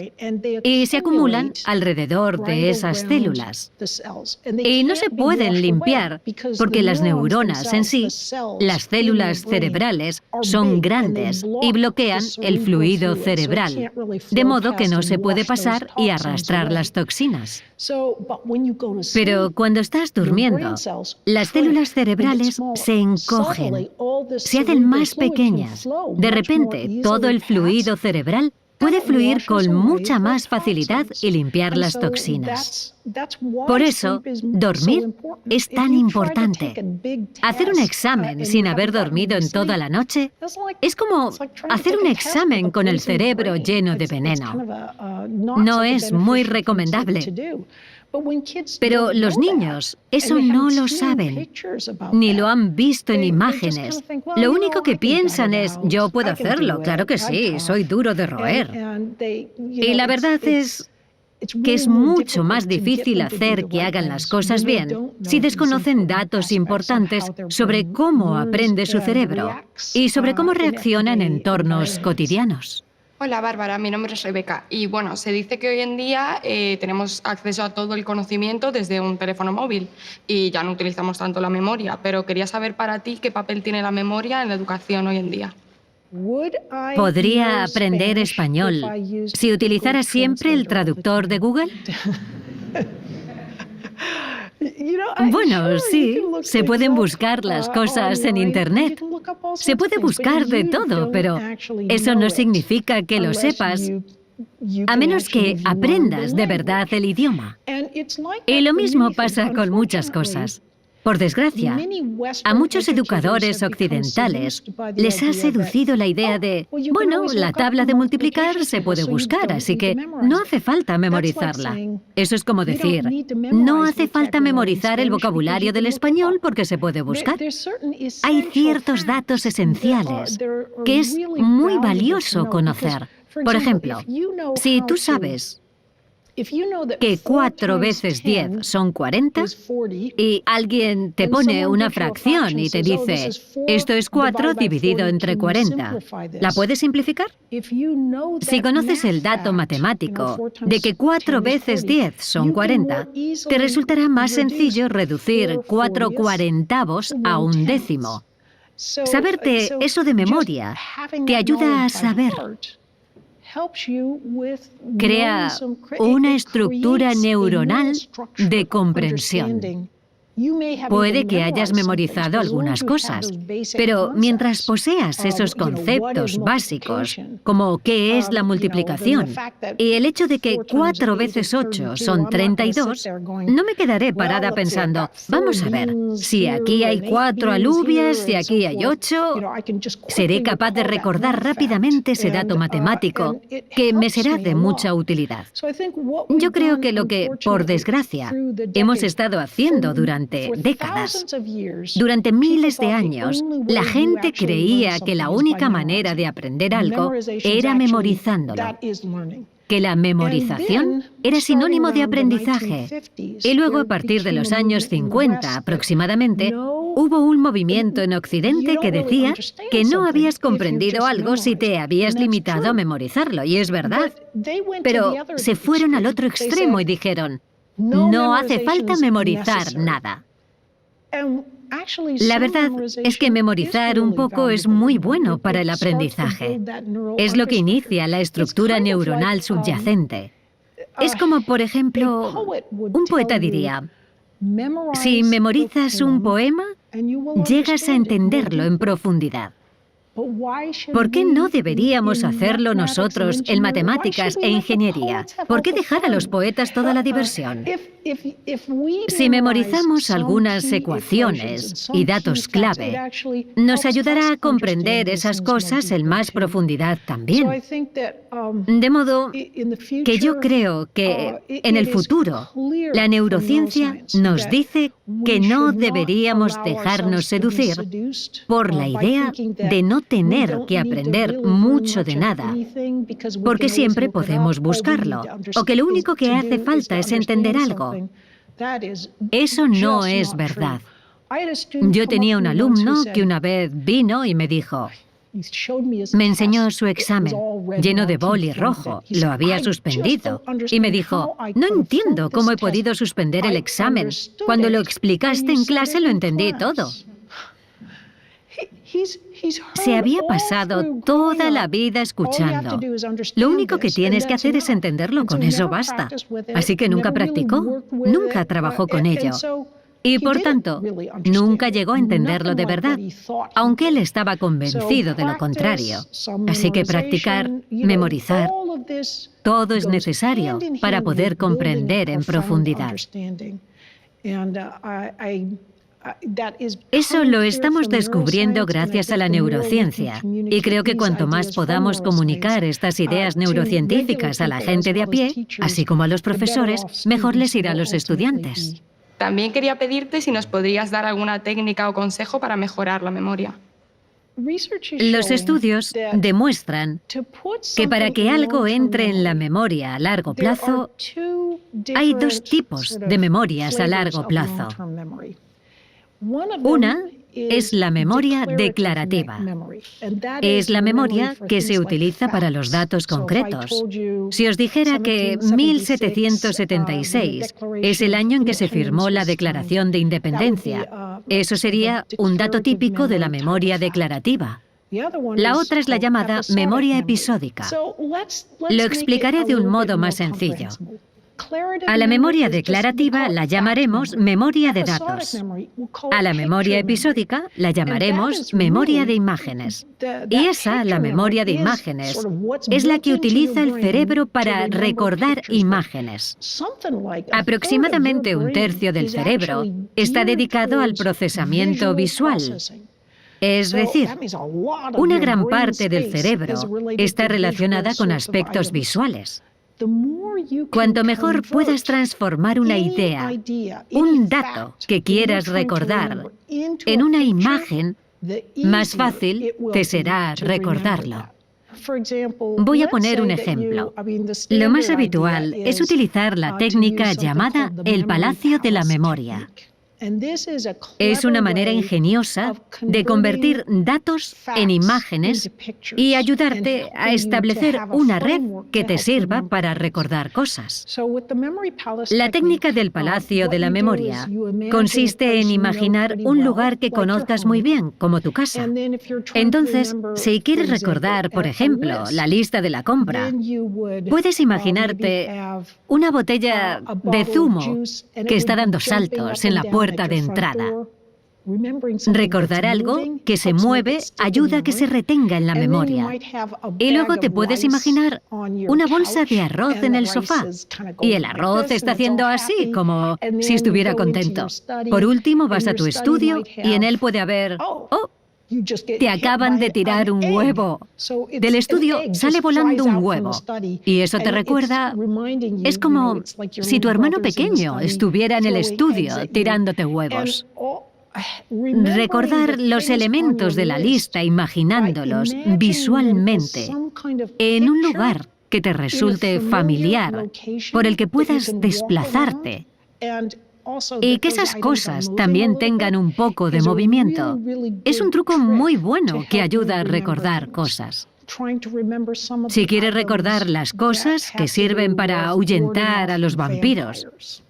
y se acumulan alrededor de esas células. Y no se pueden limpiar porque las neuronas en sí, las células cerebrales, son grandes y bloquean el fluido cerebral, de modo que no se puede pasar y arrastrar las toxinas. Pero cuando estás durmiendo, las células cerebrales se encogen, se hacen más pequeñas. De repente, todo el fluido cerebral puede fluir con mucha más facilidad y limpiar las toxinas. Por eso, dormir es tan importante. Hacer un examen sin haber dormido en toda la noche es como hacer un examen con el cerebro lleno de veneno. No es muy recomendable. Pero los niños eso no lo saben, ni lo han visto en imágenes. Lo único que piensan es, yo puedo hacerlo, claro que sí, soy duro de roer. Y la verdad es que es mucho más difícil hacer que hagan las cosas bien si desconocen datos importantes sobre cómo aprende su cerebro y sobre cómo reacciona en entornos cotidianos. Hola Bárbara, mi nombre es Rebeca y bueno, se dice que hoy en día tenemos acceso a todo el conocimiento desde un teléfono móvil y ya no utilizamos tanto la memoria, pero quería saber para ti qué papel tiene la memoria en la educación hoy en día. ¿Podría aprender español si utilizara siempre el traductor de Google? Bueno, sí, se pueden buscar las cosas en Internet. Se puede buscar de todo, pero eso no significa que lo sepas, a menos que aprendas de verdad el idioma. Y lo mismo pasa con muchas cosas. Por desgracia, a muchos educadores occidentales les ha seducido la idea de, bueno, la tabla de multiplicar se puede buscar, así que no hace falta memorizarla. Eso es como decir, no hace falta memorizar el vocabulario del español porque se puede buscar. Hay ciertos datos esenciales que es muy valioso conocer. Por ejemplo, si tú sabes que 4 veces 10 son 40 y alguien te pone una fracción y te dice, esto es 4 dividido entre 40, ¿la puedes simplificar? Si conoces el dato matemático de que 4 veces 10 son 40, te resultará más sencillo reducir 4 cuarentavos a un décimo. Saberte eso de memoria te ayuda a saber. Crea una estructura neuronal de comprensión. Puede que hayas memorizado algunas cosas, pero mientras poseas esos conceptos básicos, como qué es la multiplicación y el hecho de que 4 veces 8 son 32, no me quedaré parada pensando, vamos a ver, si aquí hay 4 alubias, si aquí hay 8, seré capaz de recordar rápidamente ese dato matemático, que me será de mucha utilidad. Yo creo que lo que, por desgracia, hemos estado haciendo durante décadas, durante miles de años, la gente creía que la única manera de aprender algo era memorizándolo, que la memorización era sinónimo de aprendizaje. Y luego, a partir de los años 50 aproximadamente, hubo un movimiento en Occidente que decía que no habías comprendido algo si te habías limitado a memorizarlo, y es verdad. Pero se fueron al otro extremo y dijeron, no hace falta memorizar nada. La verdad es que memorizar un poco es muy bueno para el aprendizaje. Es lo que inicia la estructura neuronal subyacente. Es como, por ejemplo, un poeta diría, si memorizas un poema, llegas a entenderlo en profundidad. ¿Por qué no deberíamos hacerlo nosotros en matemáticas e ingeniería? ¿Por qué dejar a los poetas toda la diversión? Si memorizamos algunas ecuaciones y datos clave, nos ayudará a comprender esas cosas en más profundidad también. De modo que yo creo que en el futuro la neurociencia nos dice que no deberíamos dejarnos seducir por la idea de no tener que aprender mucho de nada, porque siempre podemos buscarlo, o que lo único que hace falta es entender algo. Eso no es verdad. Yo tenía un alumno que una vez vino y me dijo, me enseñó su examen, lleno de boli rojo, lo había suspendido, y me dijo, no entiendo cómo he podido suspender el examen. Cuando lo explicaste en clase lo entendí todo. Se había pasado toda la vida escuchando. Lo único que tienes que hacer es entenderlo, con eso basta. Así que nunca practicó, nunca trabajó con ello. Y por tanto, nunca llegó a entenderlo de verdad, aunque él estaba convencido de lo contrario. Así que practicar, memorizar, todo es necesario para poder comprender en profundidad. Eso lo estamos descubriendo gracias a la neurociencia, y creo que cuanto más podamos comunicar estas ideas neurocientíficas a la gente de a pie, así como a los profesores, mejor les irá a los estudiantes. También quería pedirte si nos podrías dar alguna técnica o consejo para mejorar la memoria. Los estudios demuestran que para que algo entre en la memoria a largo plazo, hay 2 tipos de memorias a largo plazo. Una es la memoria declarativa. Es la memoria que se utiliza para los datos concretos. Si os dijera que 1776 es el año en que se firmó la Declaración de Independencia, eso sería un dato típico de la memoria declarativa. La otra es la llamada memoria episódica. Lo explicaré de un modo más sencillo. A la memoria declarativa la llamaremos memoria de datos. A la memoria episódica la llamaremos memoria de imágenes. Y esa, la memoria de imágenes, es la que utiliza el cerebro para recordar imágenes. Aproximadamente 1/3 del cerebro está dedicado al procesamiento visual. Es decir, una gran parte del cerebro está relacionada con aspectos visuales. Cuanto mejor puedas transformar una idea, un dato que quieras recordar, en una imagen, más fácil te será recordarlo. Voy a poner un ejemplo. Lo más habitual es utilizar la técnica llamada el Palacio de la Memoria. Es una manera ingeniosa de convertir datos en imágenes y ayudarte a establecer una red que te sirva para recordar cosas. La técnica del Palacio de la Memoria consiste en imaginar un lugar que conozcas muy bien, como tu casa. Entonces, si quieres recordar, por ejemplo, la lista de la compra, puedes imaginarte una botella de zumo que está dando saltos en la puerta puerta de entrada. Recordar algo que se mueve ayuda a que se retenga en la memoria. Y luego te puedes imaginar una bolsa de arroz en el sofá. Y el arroz está haciendo así, como si estuviera contento. Por último, vas a tu estudio y en él puede haber... ¡Oh! Te acaban de tirar un huevo. Del estudio sale volando un huevo. Y eso te recuerda... Es como si tu hermano pequeño estuviera en el estudio tirándote huevos. Recordar los elementos de la lista imaginándolos visualmente en un lugar que te resulte familiar, por el que puedas desplazarte, y que esas cosas también tengan un poco de movimiento. Es un truco muy bueno que ayuda a recordar cosas. Si quieres recordar las cosas que sirven para ahuyentar a los vampiros,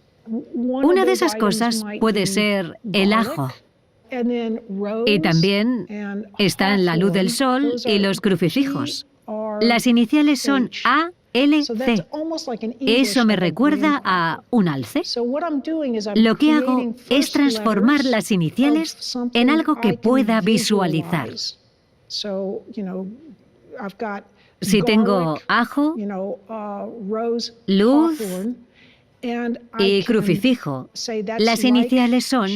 una de esas cosas puede ser el ajo. Y también están la luz del sol y los crucifijos. Las iniciales son ALC. Eso me recuerda a un alce. Lo que hago es transformar las iniciales en algo que pueda visualizar. Si tengo ajo, luz y crucifijo, las iniciales son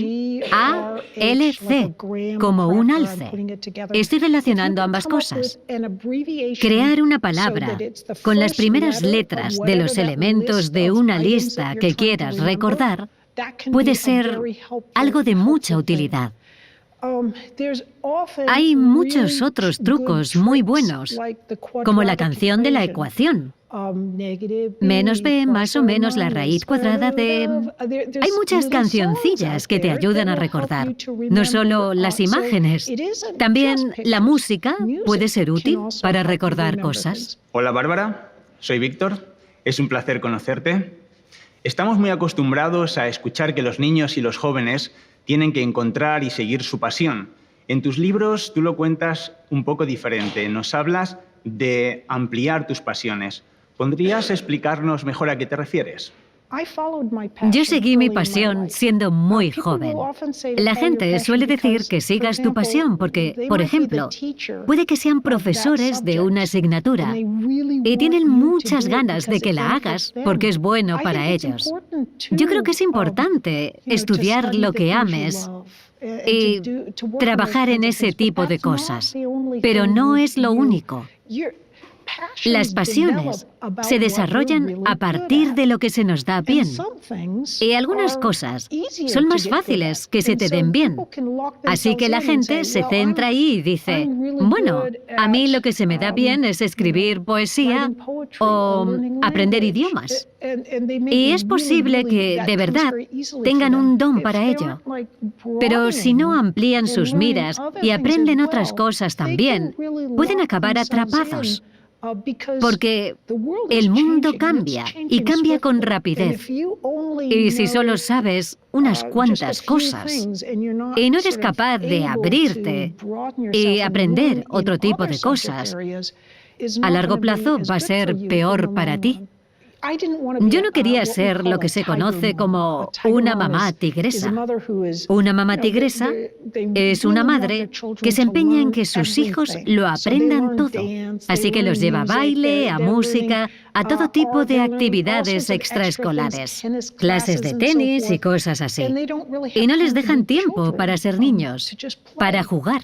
ALC, como un alce. Estoy relacionando ambas cosas. Crear una palabra con las primeras letras de los elementos de una lista que quieras recordar puede ser algo de mucha utilidad. Hay muchos otros trucos muy buenos, como la canción de la ecuación. Menos b más o menos la raíz cuadrada de... Hay muchas cancioncillas que te ayudan a recordar, no solo las imágenes. También la música puede ser útil para recordar cosas. Hola Bárbara, soy Víctor, es un placer conocerte. Estamos muy acostumbrados a escuchar que los niños y los jóvenes tienen que encontrar y seguir su pasión. En tus libros tú lo cuentas un poco diferente, nos hablas de ampliar tus pasiones. ¿Podrías explicarnos mejor a qué te refieres? Yo seguí mi pasión siendo muy joven. La gente suele decir que sigas tu pasión porque, por ejemplo, puede que sean profesores de una asignatura y tienen muchas ganas de que la hagas porque es bueno para ellos. Yo creo que es importante estudiar lo que ames y trabajar en ese tipo de cosas, pero no es lo único. Las pasiones se desarrollan a partir de lo que se nos da bien. Y algunas cosas son más fáciles que se te den bien. Así que la gente se centra ahí y dice, bueno, a mí lo que se me da bien es escribir poesía o aprender idiomas. Y es posible que, de verdad, tengan un don para ello. Pero si no amplían sus miras y aprenden otras cosas también, pueden acabar atrapados. Porque el mundo cambia y cambia con rapidez. Y si solo sabes unas cuantas cosas y no eres capaz de abrirte y aprender otro tipo de cosas, a largo plazo va a ser peor para ti. Yo no quería ser lo que se conoce como una mamá tigresa. Una mamá tigresa es una madre que se empeña en que sus hijos lo aprendan todo. Así que los lleva a baile, a música, a todo tipo de actividades extraescolares, clases de tenis y cosas así. Y no les dejan tiempo para ser niños, para jugar.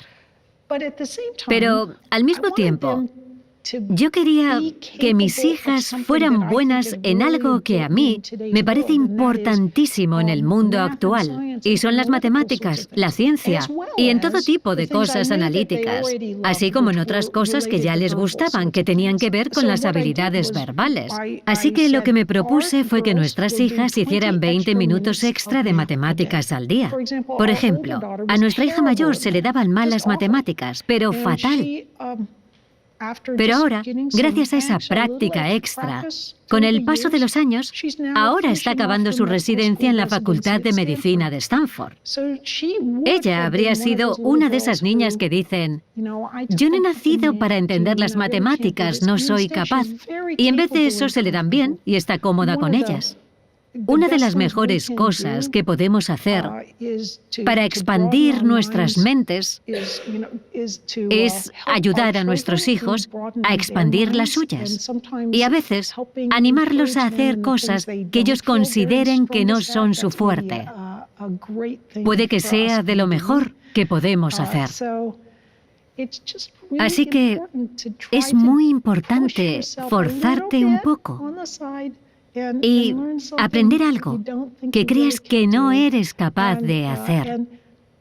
Pero al mismo tiempo, yo quería que mis hijas fueran buenas en algo que a mí me parece importantísimo en el mundo actual, y son las matemáticas, la ciencia, y en todo tipo de cosas analíticas, así como en otras cosas que ya les gustaban, que tenían que ver con las habilidades verbales. Así que lo que me propuse fue que nuestras hijas hicieran 20 minutos extra de matemáticas al día. Por ejemplo, a nuestra hija mayor se le daban mal las matemáticas, pero fatal. Pero ahora, gracias a esa práctica extra, con el paso de los años, ahora está acabando su residencia en la Facultad de Medicina de Stanford. Ella habría sido una de esas niñas que dicen, yo no he nacido para entender las matemáticas, no soy capaz. Y en vez de eso se le dan bien y está cómoda con ellas. una de las mejores cosas que podemos hacer para expandir nuestras mentes es ayudar a nuestros hijos a expandir las suyas y a veces animarlos a hacer cosas que ellos consideren que no son su fuerte. Puede que sea de lo mejor que podemos hacer. Así que es muy importante forzarte un poco y aprender algo que creas que no eres capaz de hacer.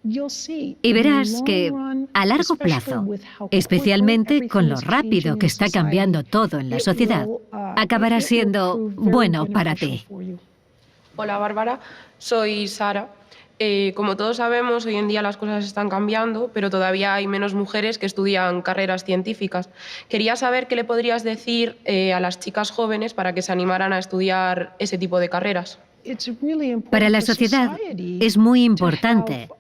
Y verás que a largo plazo, especialmente con lo rápido que está cambiando todo en la sociedad, acabará siendo bueno para ti. Hola Bárbara, soy Sara. Como todos sabemos, hoy en día las cosas están cambiando, pero todavía hay menos mujeres que estudian carreras científicas. Quería saber qué le podrías decir a las chicas jóvenes para que se animaran a estudiar ese tipo de carreras. Para la sociedad es muy importante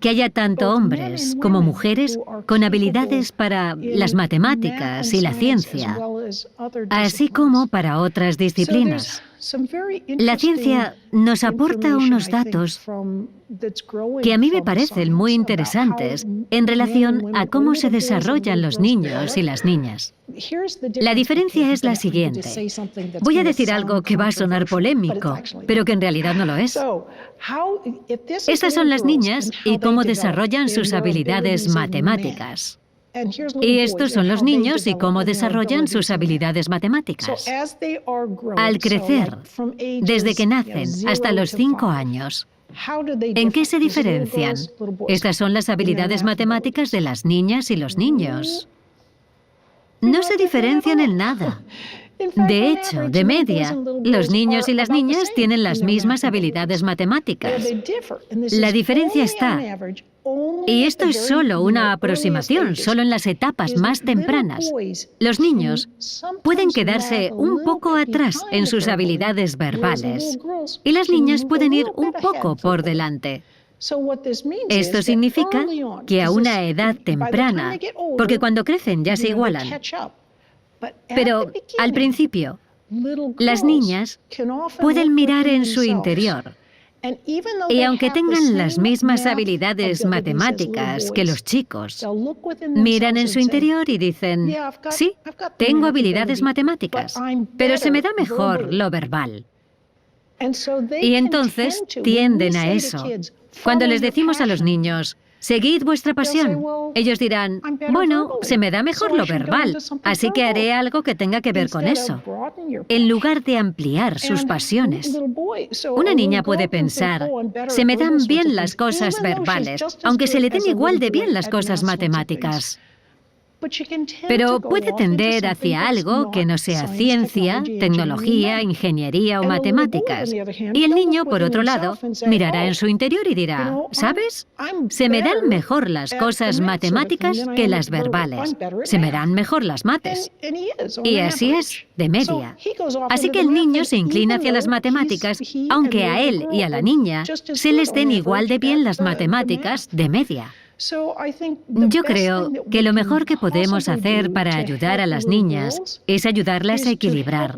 que haya tanto hombres como mujeres con habilidades para las matemáticas y la ciencia, así como para otras disciplinas. La ciencia nos aporta unos datos que a mí me parecen muy interesantes en relación a cómo se desarrollan los niños y las niñas. La diferencia es la siguiente. Voy a decir algo que va a sonar polémico, pero que en realidad no lo es. Estas son las niñas y cómo desarrollan sus habilidades matemáticas. Y estos son los niños y cómo desarrollan sus habilidades matemáticas. Al crecer, desde que nacen hasta los 5 años, ¿en qué se diferencian? Estas son las habilidades matemáticas de las niñas y los niños. No se diferencian en nada. De hecho, de media, los niños y las niñas tienen las mismas habilidades matemáticas. La diferencia está, y esto es solo una aproximación, solo en las etapas más tempranas. Los niños pueden quedarse un poco atrás en sus habilidades verbales y las niñas pueden ir un poco por delante. Esto significa que a una edad temprana, porque cuando crecen ya se igualan, pero al principio, las niñas pueden mirar en su interior y aunque tengan las mismas habilidades matemáticas que los chicos, miran en su interior y dicen, sí, tengo habilidades matemáticas, pero se me da mejor lo verbal. Y entonces tienden a eso. Cuando les decimos a los niños, seguid vuestra pasión, ellos dirán, bueno, se me da mejor lo verbal, así que haré algo que tenga que ver con eso, en lugar de ampliar sus pasiones. Una niña puede pensar, se me dan bien las cosas verbales, aunque se le den igual de bien las cosas matemáticas. Pero puede tender hacia algo que no sea ciencia, tecnología, ingeniería o matemáticas. Y el niño, por otro lado, mirará en su interior y dirá, ¿sabes? Se me dan mejor las cosas matemáticas que las verbales. Se me dan mejor las mates. Y así es, de media. Así que el niño se inclina hacia las matemáticas, aunque a él y a la niña se les den igual de bien las matemáticas de media. Yo creo que lo mejor que podemos hacer para ayudar a las niñas es ayudarlas a equilibrar.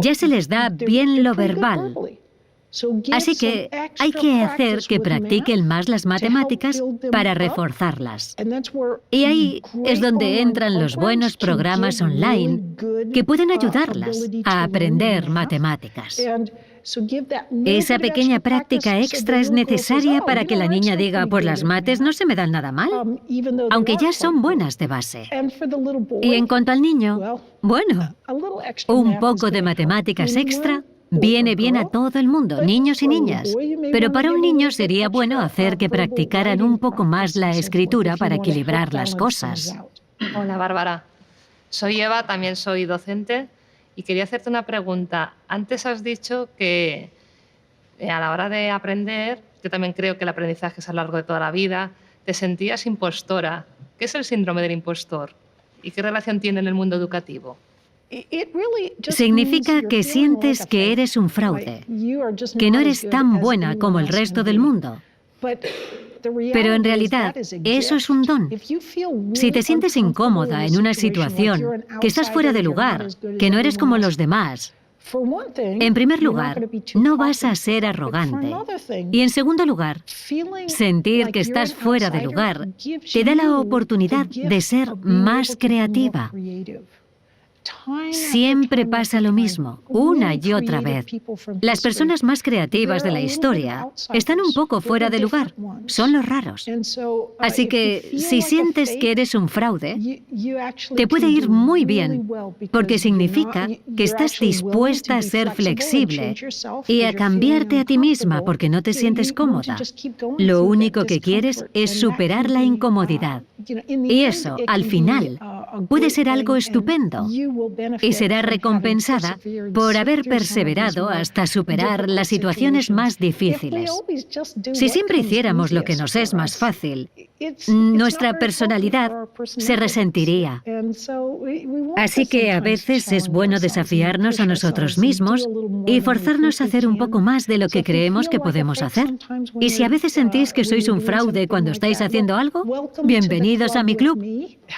Ya se les da bien lo verbal, así que hay que hacer que practiquen más las matemáticas para reforzarlas. Y ahí es donde entran los buenos programas online que pueden ayudarlas a aprender matemáticas. Esa pequeña práctica extra es necesaria para que la niña diga, pues las mates no se me dan nada mal, aunque ya son buenas de base. Y en cuanto al niño, bueno, un poco de matemáticas extra viene bien a todo el mundo, niños y niñas. Pero para un niño sería bueno hacer que practicaran un poco más la escritura para equilibrar las cosas. Hola, Bárbara. Soy Eva, también soy docente. Y quería hacerte una pregunta. Antes has dicho que a la hora de aprender, yo también creo que el aprendizaje es a lo largo de toda la vida, te sentías impostora. ¿Qué es el síndrome del impostor? ¿Y qué relación tiene en el mundo educativo? Significa que sientes que eres un fraude, que no eres tan buena como el resto del mundo. Pero en realidad, eso es un don. Si te sientes incómoda en una situación, que estás fuera de lugar, que no eres como los demás, En primer lugar, no vas a ser arrogante. Y en segundo lugar, sentir que estás fuera de lugar te da la oportunidad de ser más creativa. Siempre pasa lo mismo, una y otra vez. Las personas más creativas de la historia están un poco fuera de lugar, son los raros. Así que si sientes que eres un fraude, te puede ir muy bien, porque significa que estás dispuesta a ser flexible y a cambiarte a ti misma porque no te sientes cómoda. Lo único que quieres es superar la incomodidad. Y eso, al final, puede ser algo estupendo. Y será recompensada por haber perseverado hasta superar las situaciones más difíciles. Si siempre hiciéramos lo que nos es más fácil, nuestra personalidad se resentiría. Así que a veces es bueno desafiarnos a nosotros mismos y forzarnos a hacer un poco más de lo que creemos que podemos hacer. Y si a veces sentís que sois un fraude cuando estáis haciendo algo, bienvenidos a mi club.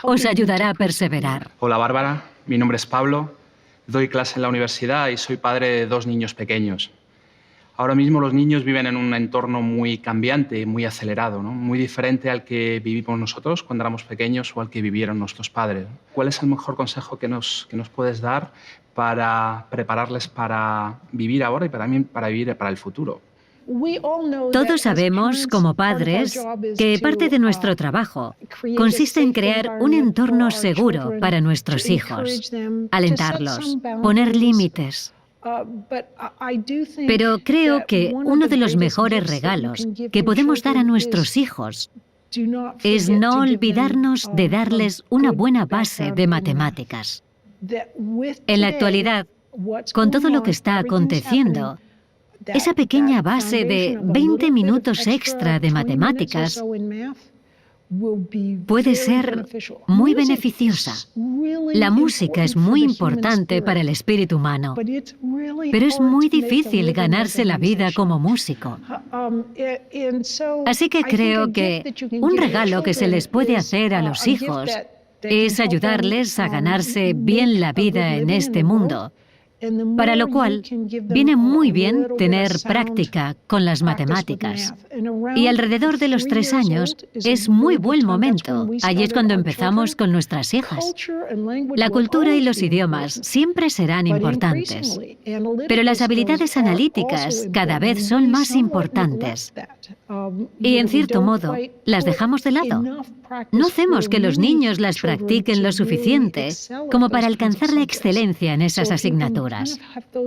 Os ayudará a perseverar. Hola, Bárbara. Mi nombre es Pablo, doy clase en la universidad y soy padre de 2 niños pequeños. Ahora mismo los niños viven en un entorno muy cambiante y muy acelerado, ¿no? Muy diferente al que vivimos nosotros cuando éramos pequeños o al que vivieron nuestros padres. ¿Cuál es el mejor consejo que nos puedes dar para prepararles para vivir ahora y también para vivir para el futuro? Todos sabemos, como padres, que parte de nuestro trabajo consiste en crear un entorno seguro para nuestros hijos, alentarlos, poner límites. Pero creo que uno de los mejores regalos que podemos dar a nuestros hijos es no olvidarnos de darles una buena base de matemáticas. En la actualidad, con todo lo que está aconteciendo, esa pequeña base de 20 minutos extra de matemáticas puede ser muy beneficiosa. La música es muy importante para el espíritu humano, pero es muy difícil ganarse la vida como músico. Así que creo que un regalo que se les puede hacer a los hijos es ayudarles a ganarse bien la vida en este mundo. Para lo cual, viene muy bien tener práctica con las matemáticas. Y alrededor de los 3 años es muy buen momento. Allí es cuando empezamos con nuestras hijas. La cultura y los idiomas siempre serán importantes. Pero las habilidades analíticas cada vez son más importantes. Y en cierto modo, las dejamos de lado. No hacemos que los niños las practiquen lo suficiente como para alcanzar la excelencia en esas asignaturas.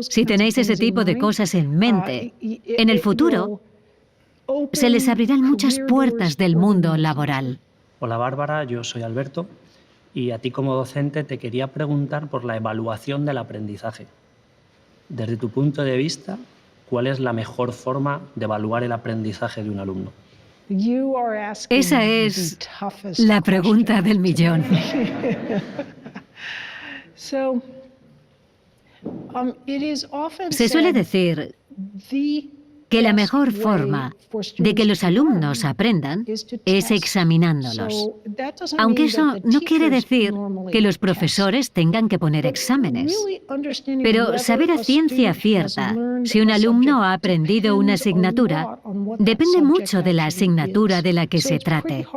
Si tenéis ese tipo de cosas en mente, en el futuro se les abrirán muchas puertas del mundo laboral. Hola Bárbara, yo soy Alberto y a ti como docente te quería preguntar por la evaluación del aprendizaje. Desde tu punto de vista, ¿cuál es la mejor forma de evaluar el aprendizaje de un alumno? Esa es la pregunta del millón. Se suele decir que la mejor forma de que los alumnos aprendan es examinándolos. Aunque eso no quiere decir que los profesores tengan que poner exámenes. Pero saber a ciencia cierta si un alumno ha aprendido una asignatura depende mucho de la asignatura de la que se trate.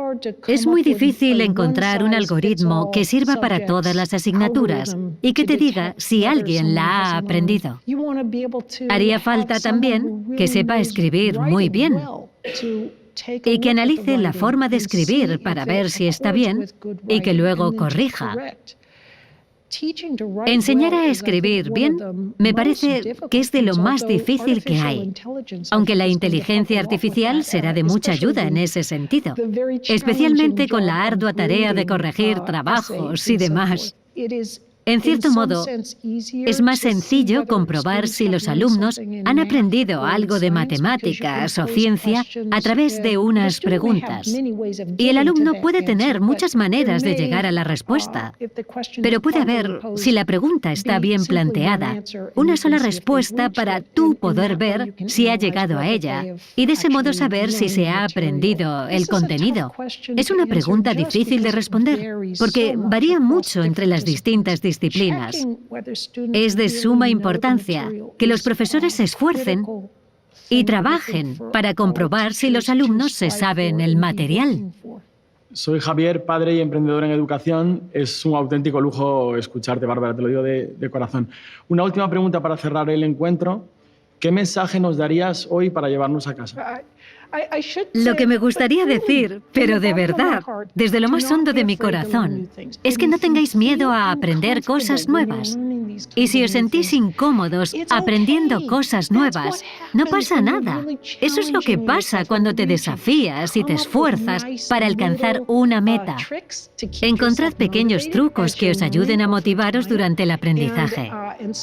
Es muy difícil encontrar un algoritmo que sirva para todas las asignaturas y que te diga si alguien la ha aprendido. Haría falta también que sepa escribir muy bien y que analice la forma de escribir para ver si está bien y que luego corrija. Enseñar a escribir bien me parece que es de lo más difícil que hay, aunque la inteligencia artificial será de mucha ayuda en ese sentido, especialmente con la ardua tarea de corregir trabajos y demás. En cierto modo, es más sencillo comprobar si los alumnos han aprendido algo de matemáticas o ciencia a través de unas preguntas. Y el alumno puede tener muchas maneras de llegar a la respuesta, pero puede haber, si la pregunta está bien planteada, una sola respuesta para tú poder ver si ha llegado a ella y de ese modo saber si se ha aprendido el contenido. Es una pregunta difícil de responder, porque varía mucho entre las distintas disciplinas disciplinas. Es de suma importancia que los profesores se esfuercen y trabajen para comprobar si los alumnos se saben el material. Soy Javier, padre y emprendedor en educación. Es un auténtico lujo escucharte, Bárbara, te lo digo de corazón. Una última pregunta para cerrar el encuentro. ¿Qué mensaje nos darías hoy para llevarnos a casa? Lo que me gustaría decir, pero de verdad, desde lo más hondo de mi corazón, es que no tengáis miedo a aprender cosas nuevas. Y si os sentís incómodos aprendiendo cosas nuevas, no pasa nada. Eso es lo que pasa cuando te desafías y te esfuerzas para alcanzar una meta. Encontrad pequeños trucos que os ayuden a motivaros durante el aprendizaje.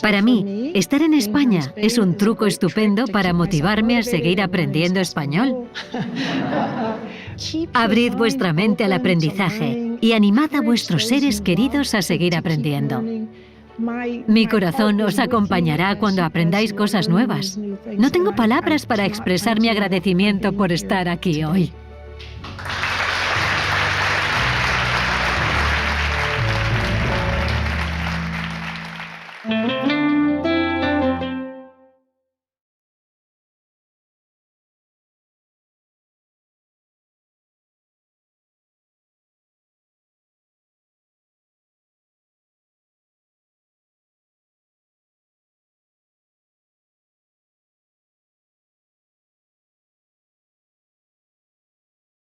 Para mí, estar en España es un truco estupendo para motivarme a seguir aprendiendo español. Abrid vuestra mente al aprendizaje y animad a vuestros seres queridos a seguir aprendiendo. Mi corazón os acompañará cuando aprendáis cosas nuevas. No tengo palabras para expresar mi agradecimiento por estar aquí hoy.